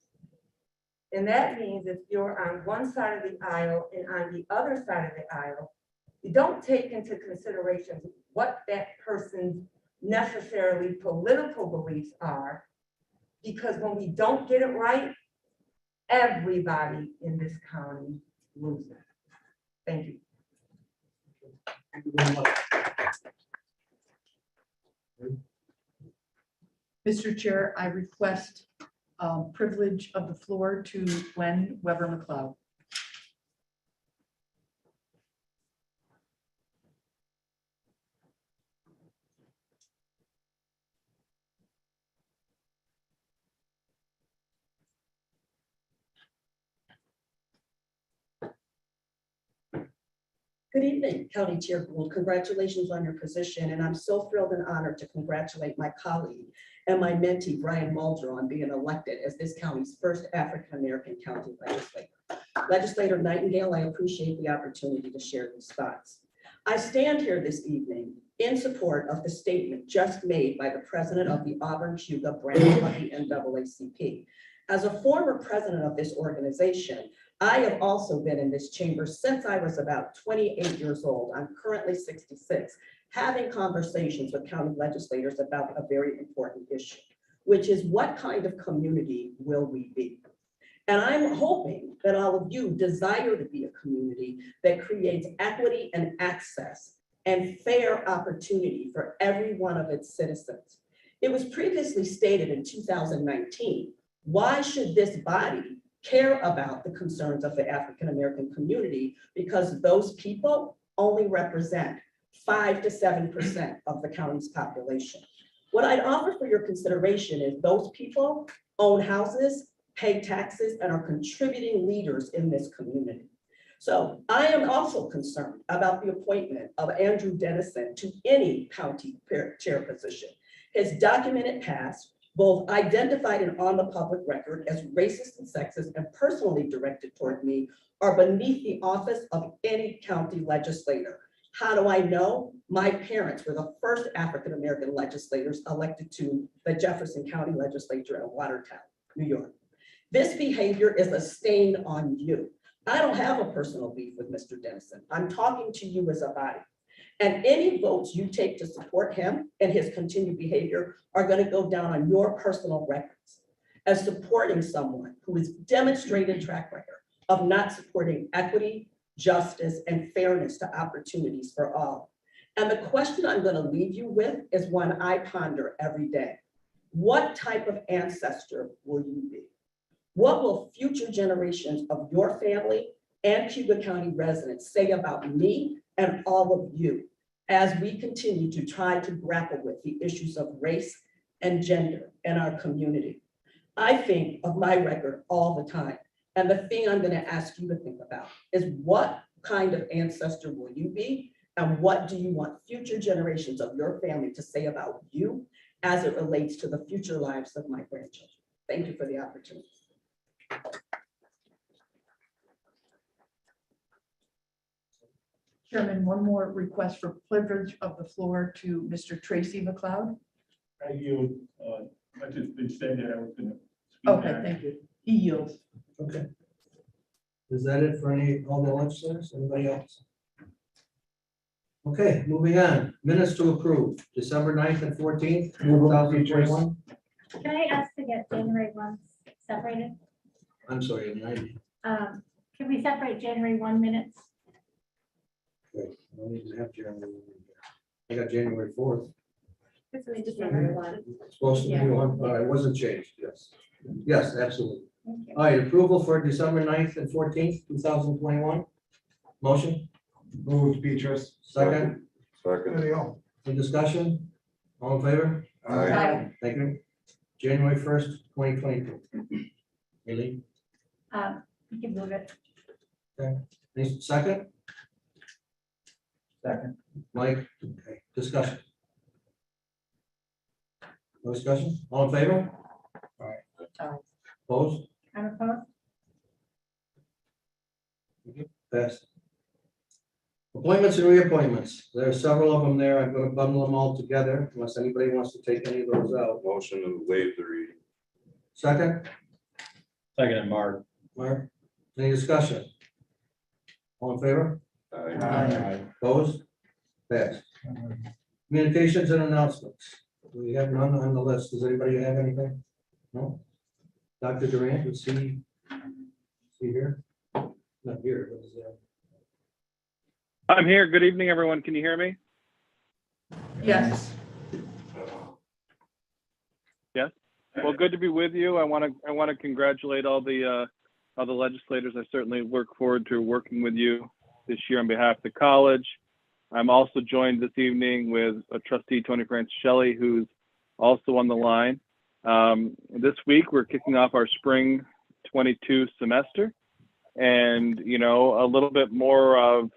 And that means if you're on one side of the aisle and on the other side of the aisle, you don't take into consideration what that person's necessarily political beliefs are, because when we don't get it right, everybody in this county loses. Thank you. Thank you very much. Mr. Chair, I request privilege of the floor to Gwen Weber McLeod. Good evening, County Chair Gould. Congratulations on your position, and I'm so thrilled and honored to congratulate my colleague and my mentee, Brian Muldrow, on being elected as this county's first African-American county legislator. Legislator Nightingale, I appreciate the opportunity to share these thoughts. I stand here this evening in support of the statement just made by the president of the Auburn Cayuga branch of the NAACP. As a former president of this organization, I have also been in this chamber since I was about 28 years old. I'm currently 66, having conversations with county legislators about a very important issue, which is what kind of community will we be? And I'm hoping that all of you desire to be a community that creates equity and access and fair opportunity for every one of its citizens. It was previously stated in 2019, why should this body care about the concerns of the African-American community? Because those people only represent 5 to 7% of the county's population. What I'd offer for your consideration is those people own houses, pay taxes, and are contributing leaders in this community. So I am also concerned about the appointment of Andrew Dennison to any county chair position. His documented past, both identified and on the public record as racist and sexist and personally directed toward me, are beneath the office of any county legislator. How do I know? My parents were the first African-American legislators elected to the Jefferson County Legislature in Watertown, New York. This behavior is a stain on you. I don't have a personal beef with Mr. Dennison. I'm talking to you as a body. And any votes you take to support him and his continued behavior are going to go down on your personal records as supporting someone who has demonstrated track record of not supporting equity, justice, and fairness to opportunities for all. And the question I'm going to leave you with is one I ponder every day. What type of ancestor will you be? What will future generations of your family and Cayuga County residents say about me and all of you as we continue to try to grapple with the issues of race and gender in our community? I think of my record all the time. And the thing I'm going to ask you to think about is what kind of ancestor will you be? And what do you want future generations of your family to say about you as it relates to the future lives of my grandchildren? Thank you for the opportunity. Chairman, one more request for privilege of the floor to Mr. Tracy McLeod. I yield, I just been saying that I was gonna. Okay, thank you. He yields. Okay. Is that it for all the legislators? Anybody else? Okay, moving on. Minutes to approve, December 9th and 14th, 2021. Can I ask to get January 1 separated? I'm sorry, 90. Can we separate January 1 minutes? Okay, I don't even have January. I got January 4th. This is December 1. It's supposed to be one, but it wasn't changed, yes. Yes, absolutely. All right, approval for December 9th and 14th, 2021. Motion? Moved, Beatrice. Second? Second. There you go. Any discussion? All in favor? Aye. Thank you. January 1st, 2022. Eli? You can move it. Any second? Second. Mike? Okay, discussion. No discussion? All in favor? Opposed? I'm opposed. Passed. Appointments and reappointments. There are several of them there. I'm going to bundle them all together unless anybody wants to take any of those out. Motion to waive the reading. Second? Second, Mark. Mark? Any discussion? All in favor? Aye. Opposed? Passed. Communications and announcements. We have none on the list. Does anybody have anything? No? Dr. Durant, is he here? Not here, but is there? I'm here. Good evening, everyone. Can you hear me? Yes. Yes. Well, good to be with you. I want to congratulate all the legislators. I certainly look forward to working with you this year on behalf of the college. I'm also joined this evening with a trustee, Tony Francelli, who's also on the line. This week, we're kicking off our spring 22 semester, and a little bit more of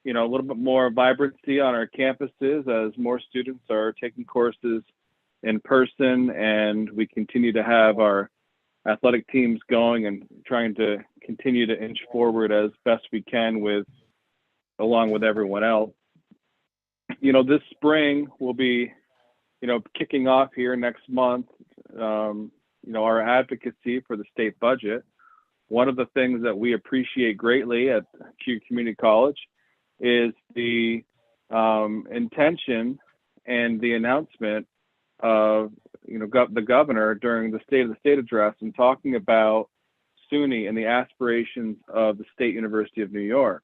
a little bit more vibrancy on our campuses as more students are taking courses in person, and we continue to have our athletic teams going and trying to continue to inch forward as best we can along with everyone else. This spring we'll be, kicking off here next month, our advocacy for the state budget. One of the things that we appreciate greatly at Cayuga Community College is the intention and the announcement of the governor during the State of the State address and talking about SUNY and the aspirations of the State University of New York.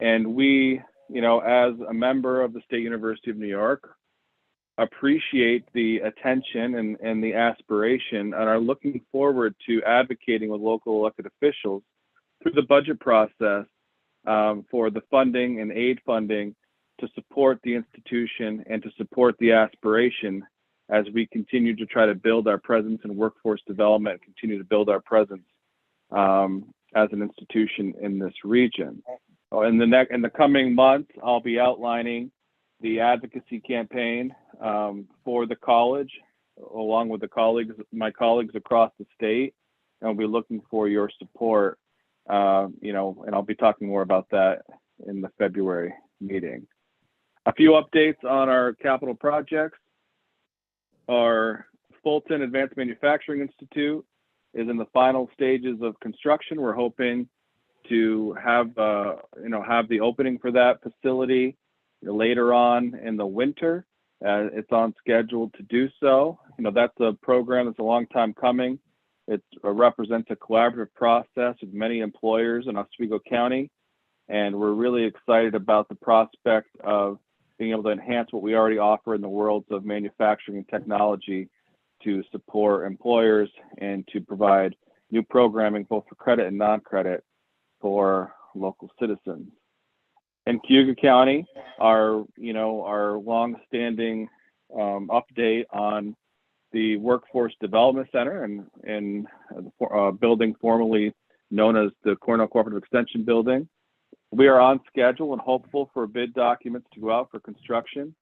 And we, as a member of the State University of New York, appreciate the attention and the aspiration and are looking forward to advocating with local elected officials through the budget process for the funding and aid funding to support the institution and to support the aspiration as we continue to try to build our presence in workforce development and continue to build our presence as an institution in this region. In the coming months, I'll be outlining the advocacy campaign for the college, along with my colleagues across the state, and I'll be looking for your support. And I'll be talking more about that in the February meeting. A few updates on our capital projects. Our Fulton Advanced Manufacturing Institute is in the final stages of construction. We're hoping to have the opening for that facility later on in the winter. It's on schedule to do so. That's a program that's a long time coming. It represents a collaborative process with many employers in Oswego County, and we're really excited about the prospect of being able to enhance what we already offer in the worlds of manufacturing and technology to support employers and to provide new programming both for credit and non-credit for local citizens. In Cayuga County, our long-standing update on the Workforce Development Center and building formerly known as the Cornell Cooperative Extension Building. We are on schedule and hopeful for bid documents to go out for construction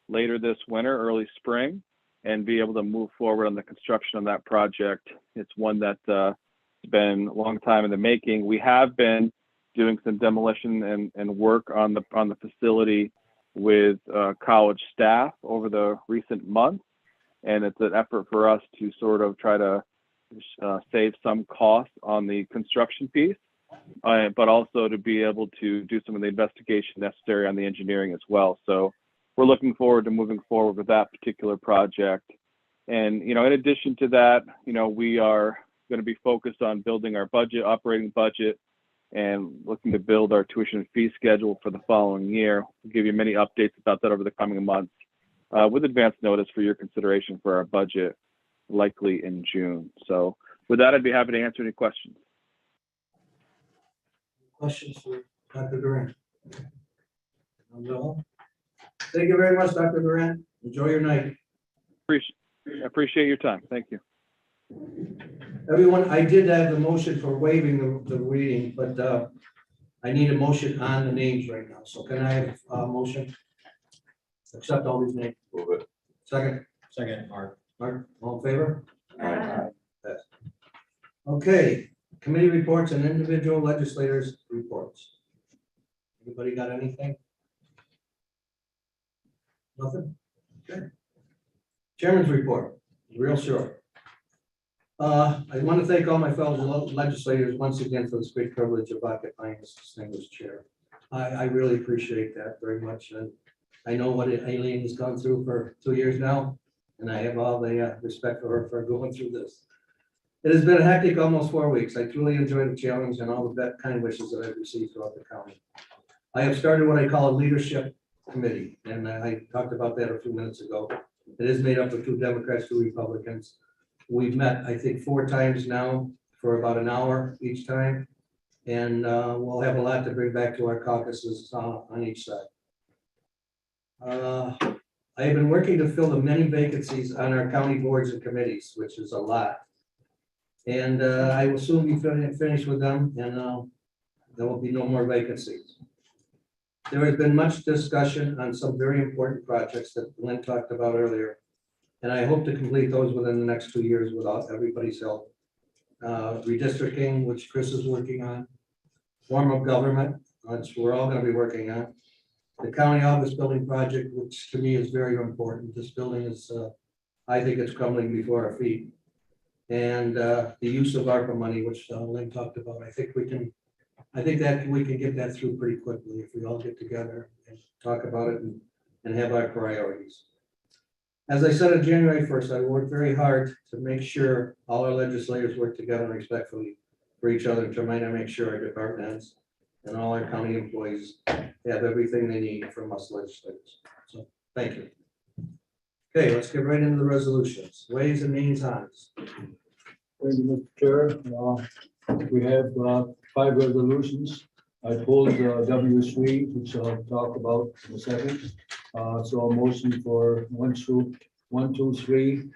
later this winter, early spring, and be able to move forward on the construction of that project. It's one that's been a long time in the making. We have been doing some demolition and work on the facility with college staff over the recent months, and it's an effort for us to sort of try to save some costs on the construction piece, but also to be able to do some of the investigation necessary on the engineering as well. So we're looking forward to moving forward with that particular project. And, in addition to that, we are going to be focused on building our operating budget, and looking to build our tuition and fee schedule for the following year. We'll give you many updates about that over the coming months with advance notice for your consideration for our budget, likely in June. So with that, I'd be happy to answer any questions. Questions for Dr. Duran? No? Thank you very much, Dr. Duran. Enjoy your night. Appreciate your time. Thank you. Everyone, I did have the motion for waiving the reading, but I need a motion on the names right now. So can I have a motion? Accept all these names. Move it. Second, Mark. all in favor? Yes. Okay, committee reports and individual legislators' reports. Anybody got anything? Nothing? Okay. Chairman's report, real short. I want to thank all my fellow legislators once again for this great privilege of occupying this distinguished chair. I really appreciate that very much. And I know what Aileen has gone through for 2 years now, and I have all the respect for her for going through this. It has been a hectic almost 4 weeks. I truly enjoyed the challenge and all the kind wishes that I've received throughout the county. I have started what I call a leadership committee, and I talked about that a few minutes ago. It is made up of 2 Democrats, 2 Republicans. We've met, I think, 4 times now for about an hour each time, and we'll have a lot to bring back to our caucuses on each side. I have been working to fill the many vacancies on our county boards and committees, which is a lot. And I will soon be finished with them, and there will be no more vacancies. There has been much discussion on some very important projects that Lynn talked about earlier. And I hope to complete those within the next 2 years without everybody's help. Redistricting, which Chris is working on. Form of government, which we're all gonna be working on. The county office building project, which to me is very important. This building is, I think it's crumbling before our feet. And the use of ARPA money, which Lynn talked about. I think that we can get that through pretty quickly if we all get together and talk about it and have our priorities. As I said on January 1st, I worked very hard to make sure all our legislators work together respectfully for each other to try to make sure our department heads and all our county employees have everything they need from us legislators. So, thank you. Okay, let's get right into the resolutions. Ways and means Hans. Thank you, Mr. Chair. We have 5 resolutions. I pulled W3, which I'll talk about in a second. So a motion for 1, 2, 3.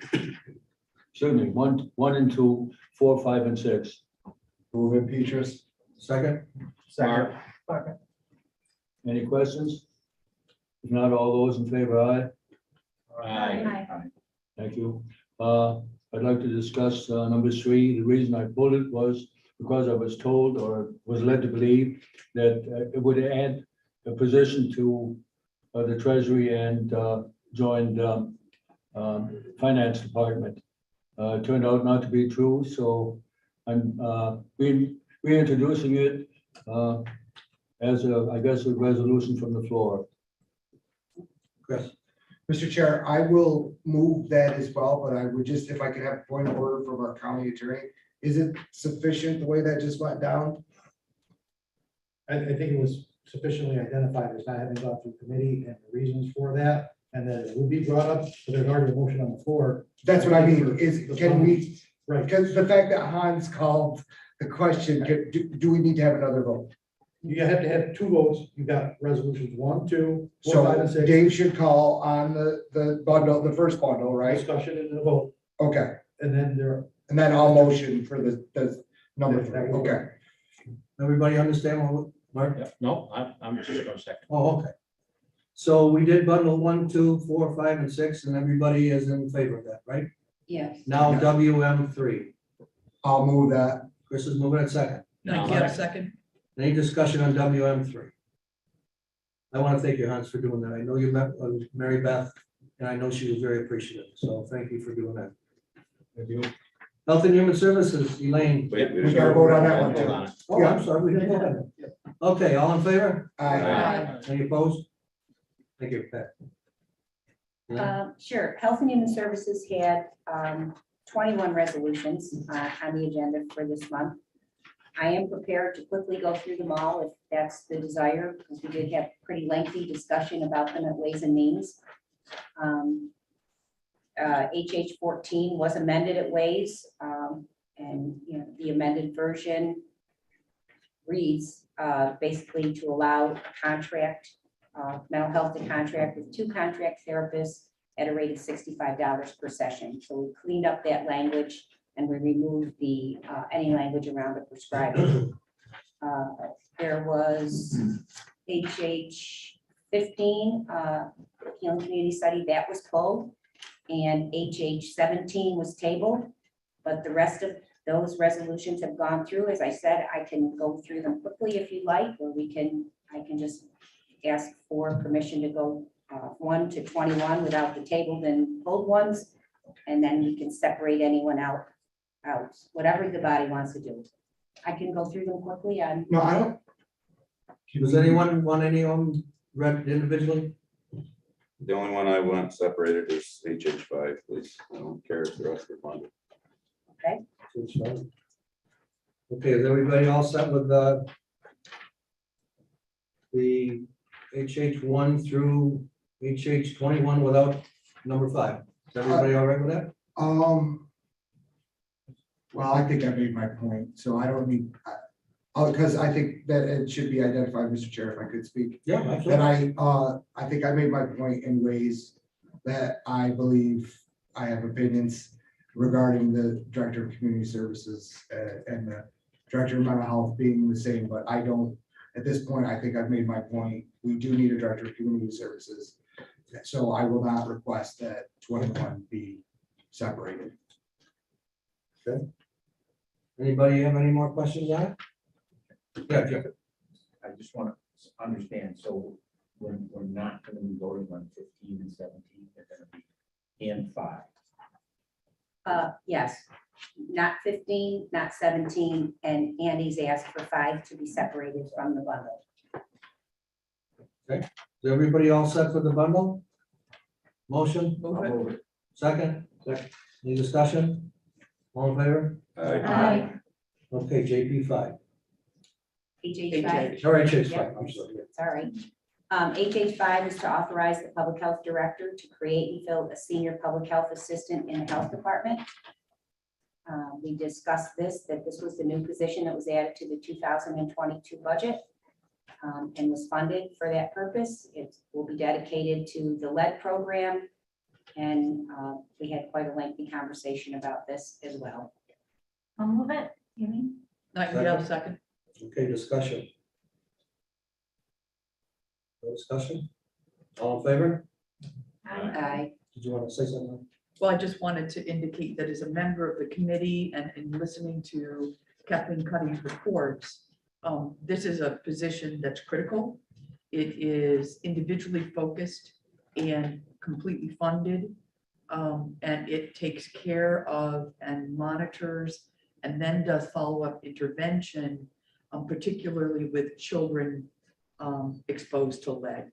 Excuse me, 1 and 2, 4, 5, and 6. Move it, Petrus. Second. Second. Any questions? If not, all those in favor, aye. Aye. Thank you. I'd like to discuss number 3. The reason I pulled it was because I was told or was led to believe that it would add a position to the Treasury and joined Finance Department. It turned out not to be true, so I'm reintroducing it as I guess, a resolution from the floor. Chris. Mr. Chair, I will move that as well, but I would just, if I could have a point of order from our county attorney, is it sufficient the way that just went down? I think it was sufficiently identified as not having gone through committee and the reasons for that, and that it will be brought up, but there's already a motion on the floor. That's what I mean, is, can we, Right. because the fact that Hans called the question, do we need to have another vote? You have to have 2 votes. You've got resolutions 1, 2, 4, 5, and So 6. Dave should call on the bundle, the first bundle, right? Discussion and a vote, Okay, and then there. and then I'll motion for the number 3, okay. Everybody understand what, Mark? No, I'm just going to second. Oh, okay. So we did bundle 1, 2, 4, 5, and 6, and everybody is in favor of that, right? Yes. Now Yes. WM3. I'll move that. Chris is moving it second. Second. Any discussion on WM3? I want to thank you, Hans, for doing that. I know you met Mary Beth, and I know she was very appreciative. So thank you for doing that. Thank you. Health and Human Services, Elaine. Wait, We gotta vote on that one Hold too. on. Oh, I'm sorry, we didn't vote on it. Okay, all in favor? Aye. Any opposed? Thank you, Pat. Sure. Health and Human Services had 21 resolutions on the agenda for this month. I am prepared to quickly go through them all if that's the desire, because we did have pretty lengthy discussion about them at Ways and Means. HH 14 was amended at Ways, and the amended version reads basically to allow a contract, mental health to contract with 2 contract therapists at a rate of $65 per session. So we cleaned up that language and we removed the any language around a prescriber. There was HH 15, Healing Community Study, that was pulled, and HH 17 was tabled, but the rest of those resolutions have gone through. As I said, I can go through them quickly if you like, or I can just ask for permission to go 1 to 21 without the tabled and pulled ones, and then we can separate anyone out, whatever the body wants to do. I can go through them quickly. No, I don't. Does anyone want any of them read individually? The only one I want separated is HH5, please. I don't care if the rest are bundled. Okay. Okay, is everybody all set with the HH1 through HH 21 without number 5? Is everybody all right with that? Well, I think I made my point, so I don't need, because I think that it should be identified, Mr. Chair, if I could speak. Yeah, That absolutely. I think I made my point in ways that I believe I have opinions regarding the Director of Community Services and the Director of Mental Health being the same, but I don't at this point, I think I've made my point. We do need a director of community services. So I will not request that 21 be separated. Anybody have any more questions on it? Yeah, Jeff. I just want to understand, so we're not going to be voting on 15 and 17, they're going to be in 5. Yes, not 15, not 17, and Andy's asked for 5 to be separated from the bundle. Is everybody all set for the bundle? Motion? Move it. Second? Second. Any discussion? All in favor? Aye. Okay, JP 5. HH5. All right, Chase Yep. 5, I'm sorry. Sorry. HH5 is to authorize the public health director to create and fill a senior public health assistant in the health department. We discussed this, that this was the new position that was added to the 2022 budget and was funded for that purpose. It will be dedicated to the lead program. And we had quite a lengthy conversation about this as well. I'll move it. You mean? Nightingale, second. Okay, discussion. No discussion? All in favor? Aye. Did you want to say something? Well, I just wanted to indicate that as a member of the committee and in listening to Kathleen Cuddy's reports, this is a position that's critical. It is individually focused and completely funded. And it takes care of and monitors and then does follow-up intervention, particularly with children exposed to lead.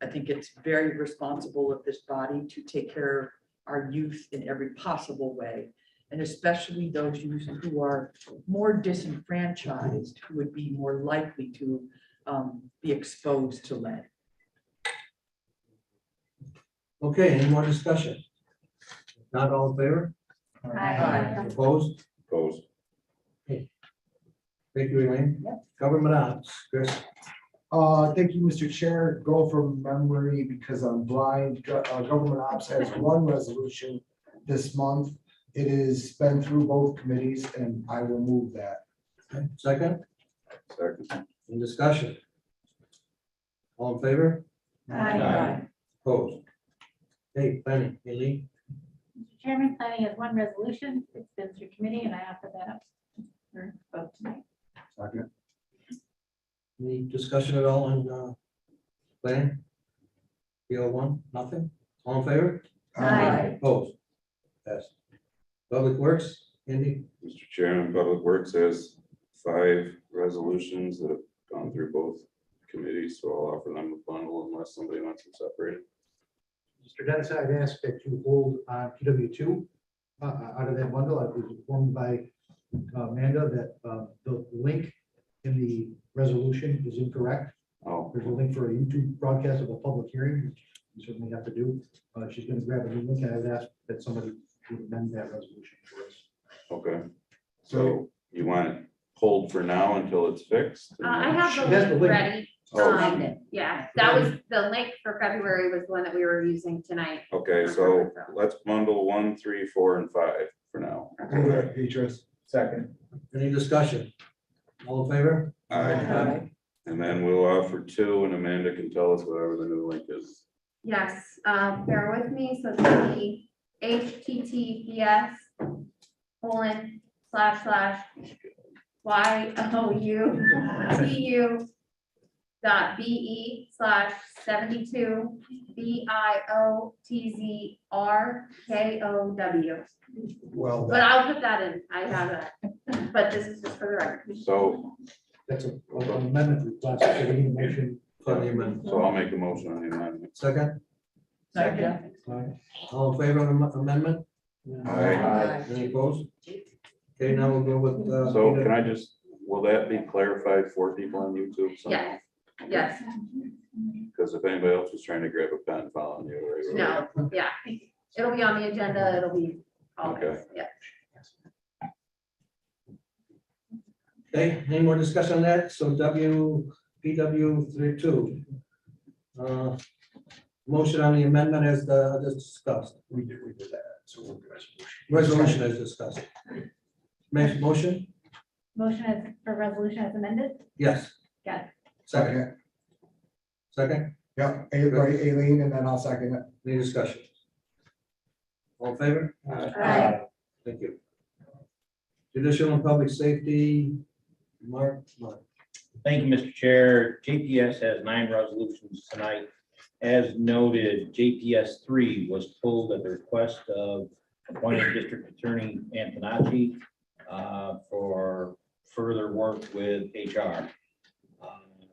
I think it's very responsible of this body to take care of our youth in every possible way, and especially those youth who are more disenfranchised, who would be more likely to be exposed to lead. Okay, any more discussion? Not all in favor? Aye. Opposed? Opposed. Thank you, Elaine. Government ops, Chris. Thank you, Mr. Chair. Go from memory because I'm blind. Government ops has one resolution this month. It has been through both committees and I will move that. Okay, second, Second. in discussion. All in favor? Aye. Opposed? Hey, planning, Elaine. Mr. Chairman, planning has one resolution. It's been through committee and I offer that up for vote tonight. Second. Any discussion at all on planning? PL1, nothing? All in favor? Aye. Opposed? Yes. Public Works, Andy? Mr. Chairman, Public Works has 5 resolutions that have gone through both committees, so I'll offer them a bundle unless somebody wants them separated. Mr. Dennison, I'd ask that you hold PW2 out of that bundle. I was informed by Amanda that the link in the resolution is incorrect. Oh, There's a link for a YouTube broadcast of a public hearing, which you certainly have to do. She's going to grab a new link, and I would ask that somebody would amend that resolution for us. okay. So you want it hold for now until it's fixed? and I then- have She the has the link link. ready. Oh, Yeah, that was the link for February was the one that we were using tonight. okay, so let's bundle 1, 3, 4, and 5 for now. Move that, Beatrice. Second. Any discussion? All in favor? Aye. And then we'll offer 2, and Amanda can tell us whatever the new link is. Yes, bear with me, so it's gonna be HTTPS://YOU.BE/72BIOTZRKOW. Well, But I'll put that in, I have that, but this is just for the record. So, That's an amendment request. So we need a motion. For the amendment. so I'll make a motion on the amendment. Second, Second. all in favor of the amendment? Aye. Any opposed? Okay, now we'll go with. So can I just, will that be clarified for people on YouTube? somehow? Yes, Because if anybody else was trying to grab a pen following you. right? no, yeah, it'll be on the agenda, it'll be all this, Okay. yeah. Okay, any more discussion on that? So PW 32. Motion on the amendment as discussed. we did that. So we'll do Resolution as discussed. Motion? Motion is for resolution as amended. Yes. Second. Second, Yeah, right, Aileen, and then I'll second it. any discussion? All in favor? Aye. Thank you. Judicial and Public Safety, Mark. Thank you, Mr. Chair. JPS has 9 resolutions tonight. As noted, JPS 3 was pulled at the request of appointed District Attorney Antonacci for further work with HR.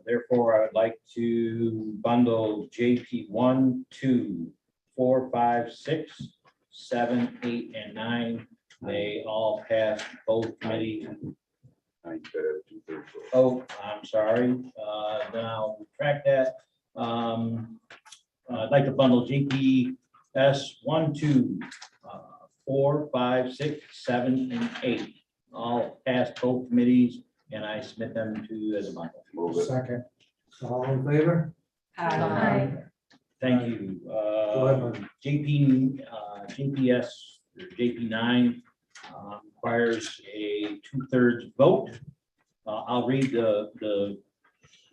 Therefore, I would like to bundle JP 1, 2, 4, 5, 6, 7, 8, and 9. They all passed both committees. Oh, I'm sorry. Then I'll retract that. I'd like to bundle GPS 1, 2, 4, 5, 6, 7, and 8. All passed both committees, and I submit them to you as a bundle. Second. All in favor? Aye. Thank you. Go ahead, Mark. JPS, or JP9 requires a 2/3 vote. I'll read the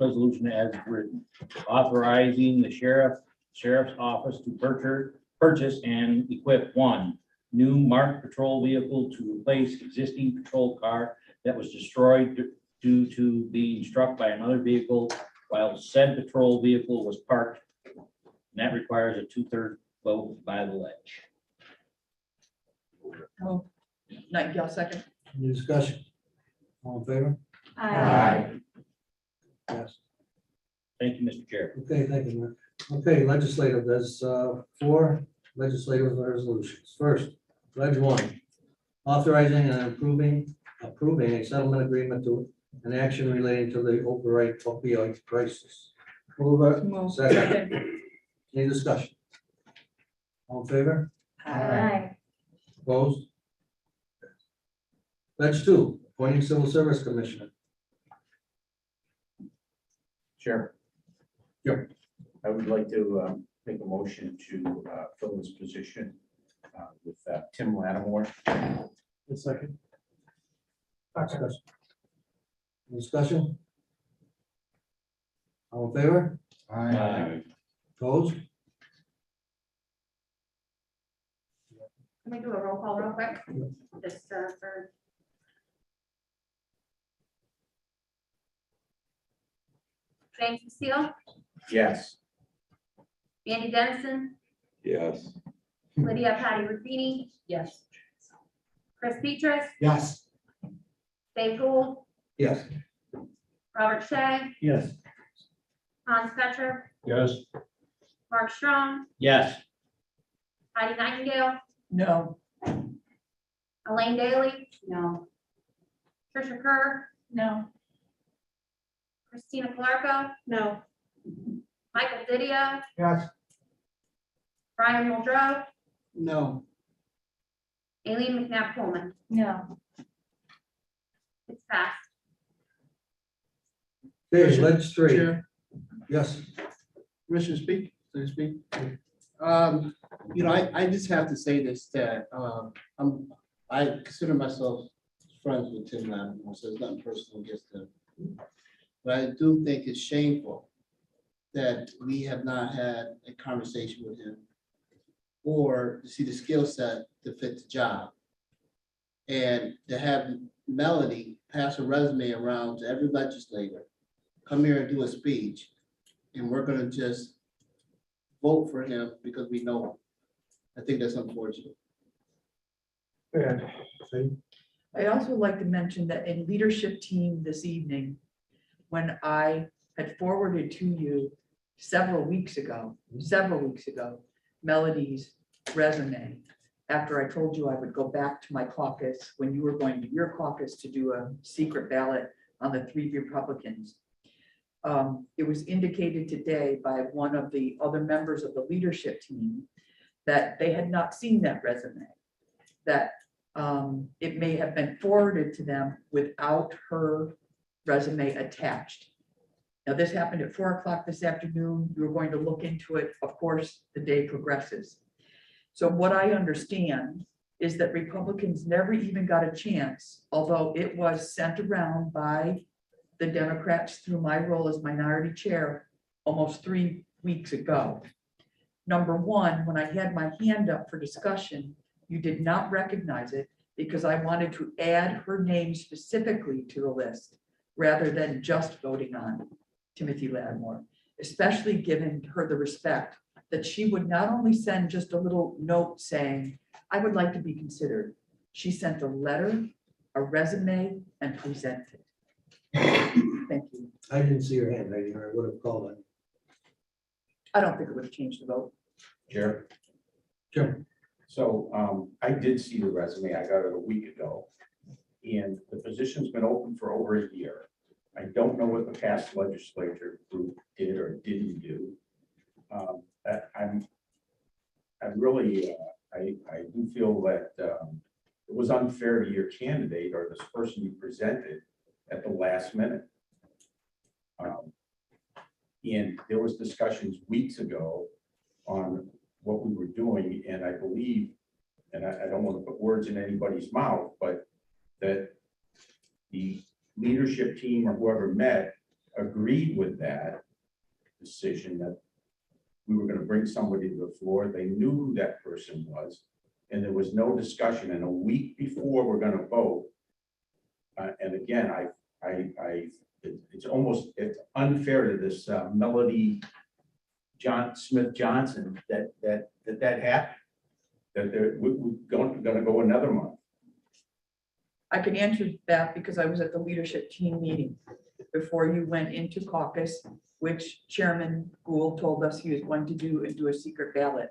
resolution as written, authorizing the sheriff's office to purchase and equip 1 new marked patrol vehicle to replace existing patrol car that was destroyed due to being struck by another vehicle while said patrol vehicle was parked. And that requires a 2/3 vote by the ledge. Oh, Nightingale, second. Any discussion? All in favor? Aye. Yes. Thank you, Mr. Chair. Okay, thank you, Mark. Okay, legislative, there's 4 legislative resolutions. First, Ledge 1, authorizing and approving a settlement agreement to an action relating to the opioid crisis. Move it. Second. Any discussion? All in favor? Aye. Opposed? Ledge 2, appointing civil service commissioner. Sure. Yep. I would like to make a motion to fill this position with Tim Lattimore. A second. Discussion. Discussion? All in favor? Aye. Opposed? Can we do a roll call real quick? Just for. James Steele, Yes. Andy Dennison, Yes. Lydia Patty Rufini, Yes. Chris Petrus, Yes. Dave Gould, Yes. Robert Shea, Yes. Hans Petra, Yes. Mark Strong, Yes. Heidi Nightingale, No. Elaine Daly, No. Trisha Kerr, No. Christina Clarko, No. Michael Didio, Yes. Brian Muldrow, No. Aileen McNabb Coleman. No. It's passed. Okay, Ledge 3. Chair, Yes. Commissioner speak, so to speak. I just have to say this, that I consider myself friends with Tim Lattimore, so it's nothing personal against him. But I do think it's shameful that we have not had a conversation with him or to see the skill set to fit the job. And to have Melody pass a resume around to every legislator, come here and do a speech, and we're gonna just vote for him because we know him. I think that's unfortunate. I also like to mention that in leadership team this evening, when I had forwarded to you several weeks ago, Melody's resume, after I told you I would go back to my caucus, when you were going to your caucus to do a secret ballot on the 3 Republicans. It was indicated today by one of the other members of the leadership team that they had not seen that resume, that it may have been forwarded to them without her resume attached. Now, this happened at 4 o'clock this afternoon. We were going to look into it. Of course, the day progresses. So what I understand is that Republicans never even got a chance, although it was sent around by the Democrats through my role as minority chair almost 3 weeks ago. Number one, when I had my hand up for discussion, you did not recognize it because I wanted to add her name specifically to the list rather than just voting on Timothy Lattimore, especially given her the respect that she would not only send just a little note saying, I would like to be considered. She sent a letter, a resume, and presented. Thank you. I didn't see your hand raising, or I would have called it. I don't think it would have changed the vote. Chair. Sure. So I did see the resume. I got it a week ago. And the position's been open for over a year. I don't know what the past legislature group did or didn't do. I really, I do feel that it was unfair to your candidate or this person you presented at the last minute. And there was discussions weeks ago on what we were doing, and I believe, and I don't want to put words in anybody's mouth, but that the leadership team or whoever met agreed with that decision that we were going to bring somebody to the floor. They knew who that person was, and there was no discussion. And a week before we're going to vote, and again, it's unfair to this Melody Smith Johnson that happened. That we're going to go another month. I can answer that because I was at the leadership team meeting before you went into caucus, which Chairman Gould told us he was going to do a secret ballot.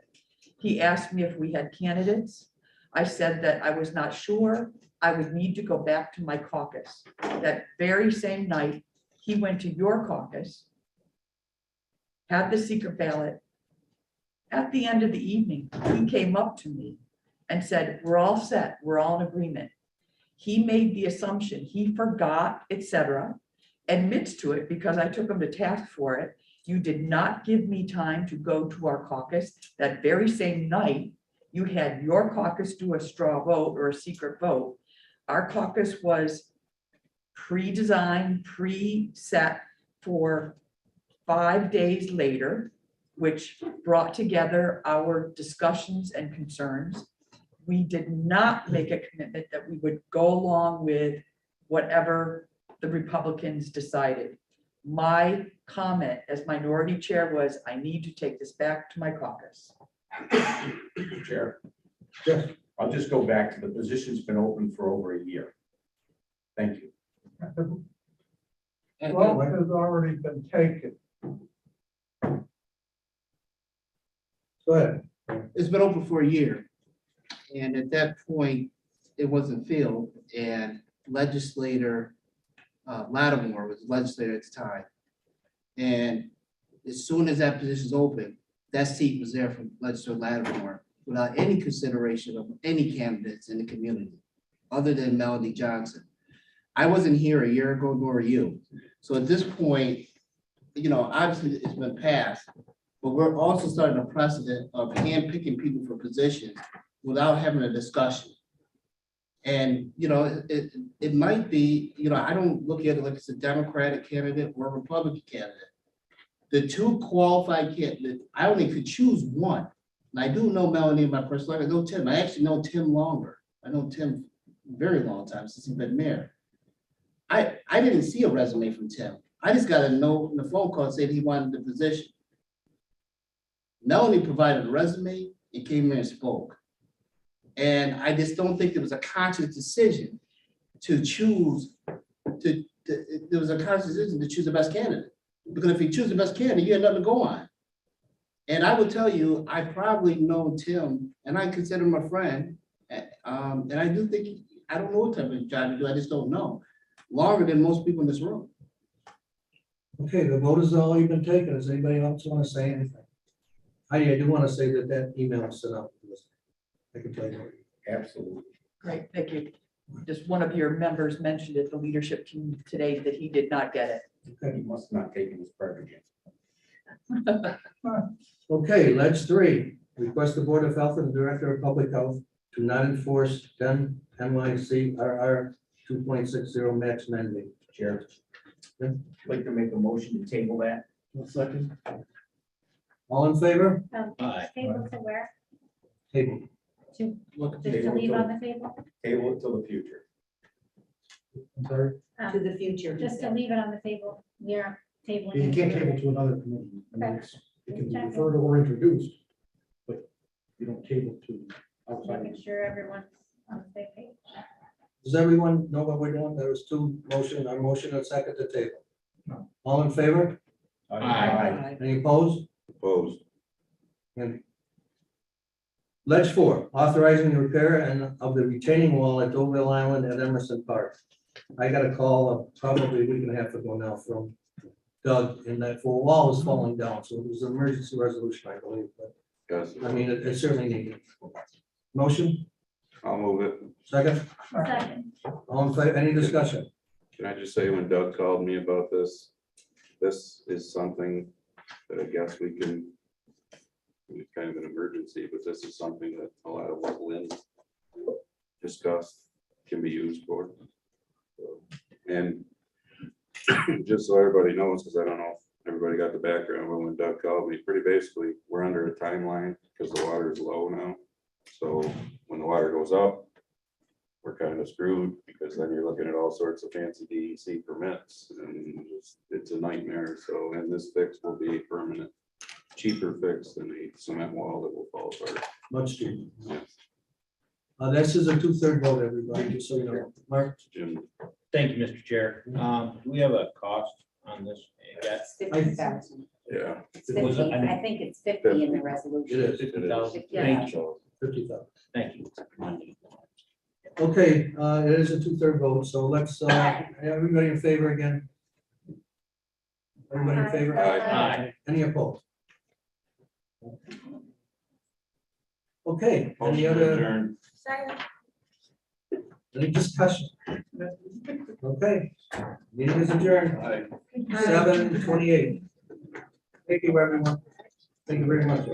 He asked me if we had candidates. I said that I was not sure. I would need to go back to my caucus. That very same night, he went to your caucus, had the secret ballot. At the end of the evening, he came up to me and said, we're all set, we're all in agreement. He made the assumption, he forgot, etc., admits to it because I took him to task for it. You did not give me time to go to our caucus. That very same night, you had your caucus do a straw vote or a secret vote. Our caucus was pre-designed, pre-set for 5 days later, which brought together our discussions and concerns. We did not make a commitment that we would go along with whatever the Republicans decided. My comment as minority chair was, I need to take this back to my caucus. Chair. I'll just go back to the position's been open for over a year. Thank you. Well, it has already been taken. Go ahead. It's been open for a year. And at that point, it wasn't filled, and legislator Lattimore was legislator at the time. And as soon as that position is open, that seat was there from legislator Lattimore without any consideration of any candidates in the community other than Melody Johnson. I wasn't here a year ago, nor were you. So at this point, obviously it's been passed, but we're also starting a precedent of handpicking people for positions without having a discussion. And, it might be, I don't look at it like it's a Democratic candidate or a Republican candidate. The two qualified candidates, I only could choose one. And I do know Melanie in my personal life. I know Tim. I actually know Tim longer. I know Tim a very long time since he's been mayor. I didn't see a resume from Tim. I just got a note in the phone call saying he wanted the position. Melanie provided a resume and came here and spoke. And I just don't think there was a conscious decision to choose, there was a conscious decision to choose the best candidate. Because if you choose the best candidate, you have nothing to go on. And I will tell you, I probably know Tim, and I consider him a friend. And I do think, I don't know what type of job to do, I just don't know. Longer than most people in this room. Okay, the vote has already been taken. Does anybody else want to say anything? I do want to say that email was sent out. I can tell you. Absolutely. Great, thank you. Just one of your members mentioned at the leadership team today that he did not get it. Okay, he must not take his prerogative. Okay, Ledge 3, request the Board of Health and the Director of Public Health to not enforce 10 NYC RR 2.60 max mandate. Chair. I'd like to make a motion to table that. Second. All in favor? Table to where? Table. To, Look, just to leave on the table? Table it till the future. I'm sorry. To the future. he Just to said. leave it on the table. Yeah, table. You can't table to another committee. I mean, Okay. it can be referred or introduced, but you don't table to outside. Making sure everyone's on the same page. Does everyone know what we're doing? There was two motion, a motion and second to table. No. All in favor? Aye. Any opposed? Opposed. And Ledge 4, authorizing the repair and of the retaining wall at Deauville Island at Emerson Park. I got a call probably a week and a half ago now from Doug, and that full wall is falling down, so it was an emergency resolution, I believe, but Yes, I mean, it certainly needed. Motion, I'll move it. second, Second. all in favor, any discussion? Can I just say, when Doug called me about this, this is something that I guess we can, it's kind of an emergency, but this is something that a lot of what Lynn discussed can be used for. So, and just so everybody knows, because I don't know if everybody got the background, but when Doug called me, pretty basically, we're under a timeline because the water is low now. So when the water goes up, we're kind of screwed, because then you're looking at all sorts of fancy DEC permits, and it's a nightmare. So, and this fix will be a permanent, cheaper fix than a cement wall that will fall apart. Much cheaper. Yes. This is a 2/3 vote, everybody, just so you know. Mark? Jim, Thank you, Mr. Chair. Do we have a cost on this? That's $50,000. yeah. It's 50. I think it's 50 in the resolution. It is. $50,000. Yeah. Thank you. 50,000. Thank you. Okay, it is a 2/3 vote, so let's, everybody in favor again? Everybody in favor? Aye. Any opposed? Okay, any Motion to other, adjourn. Second. any discussion? Okay, meeting is adjourned. 7:28. Thank you, everyone. Thank you very much.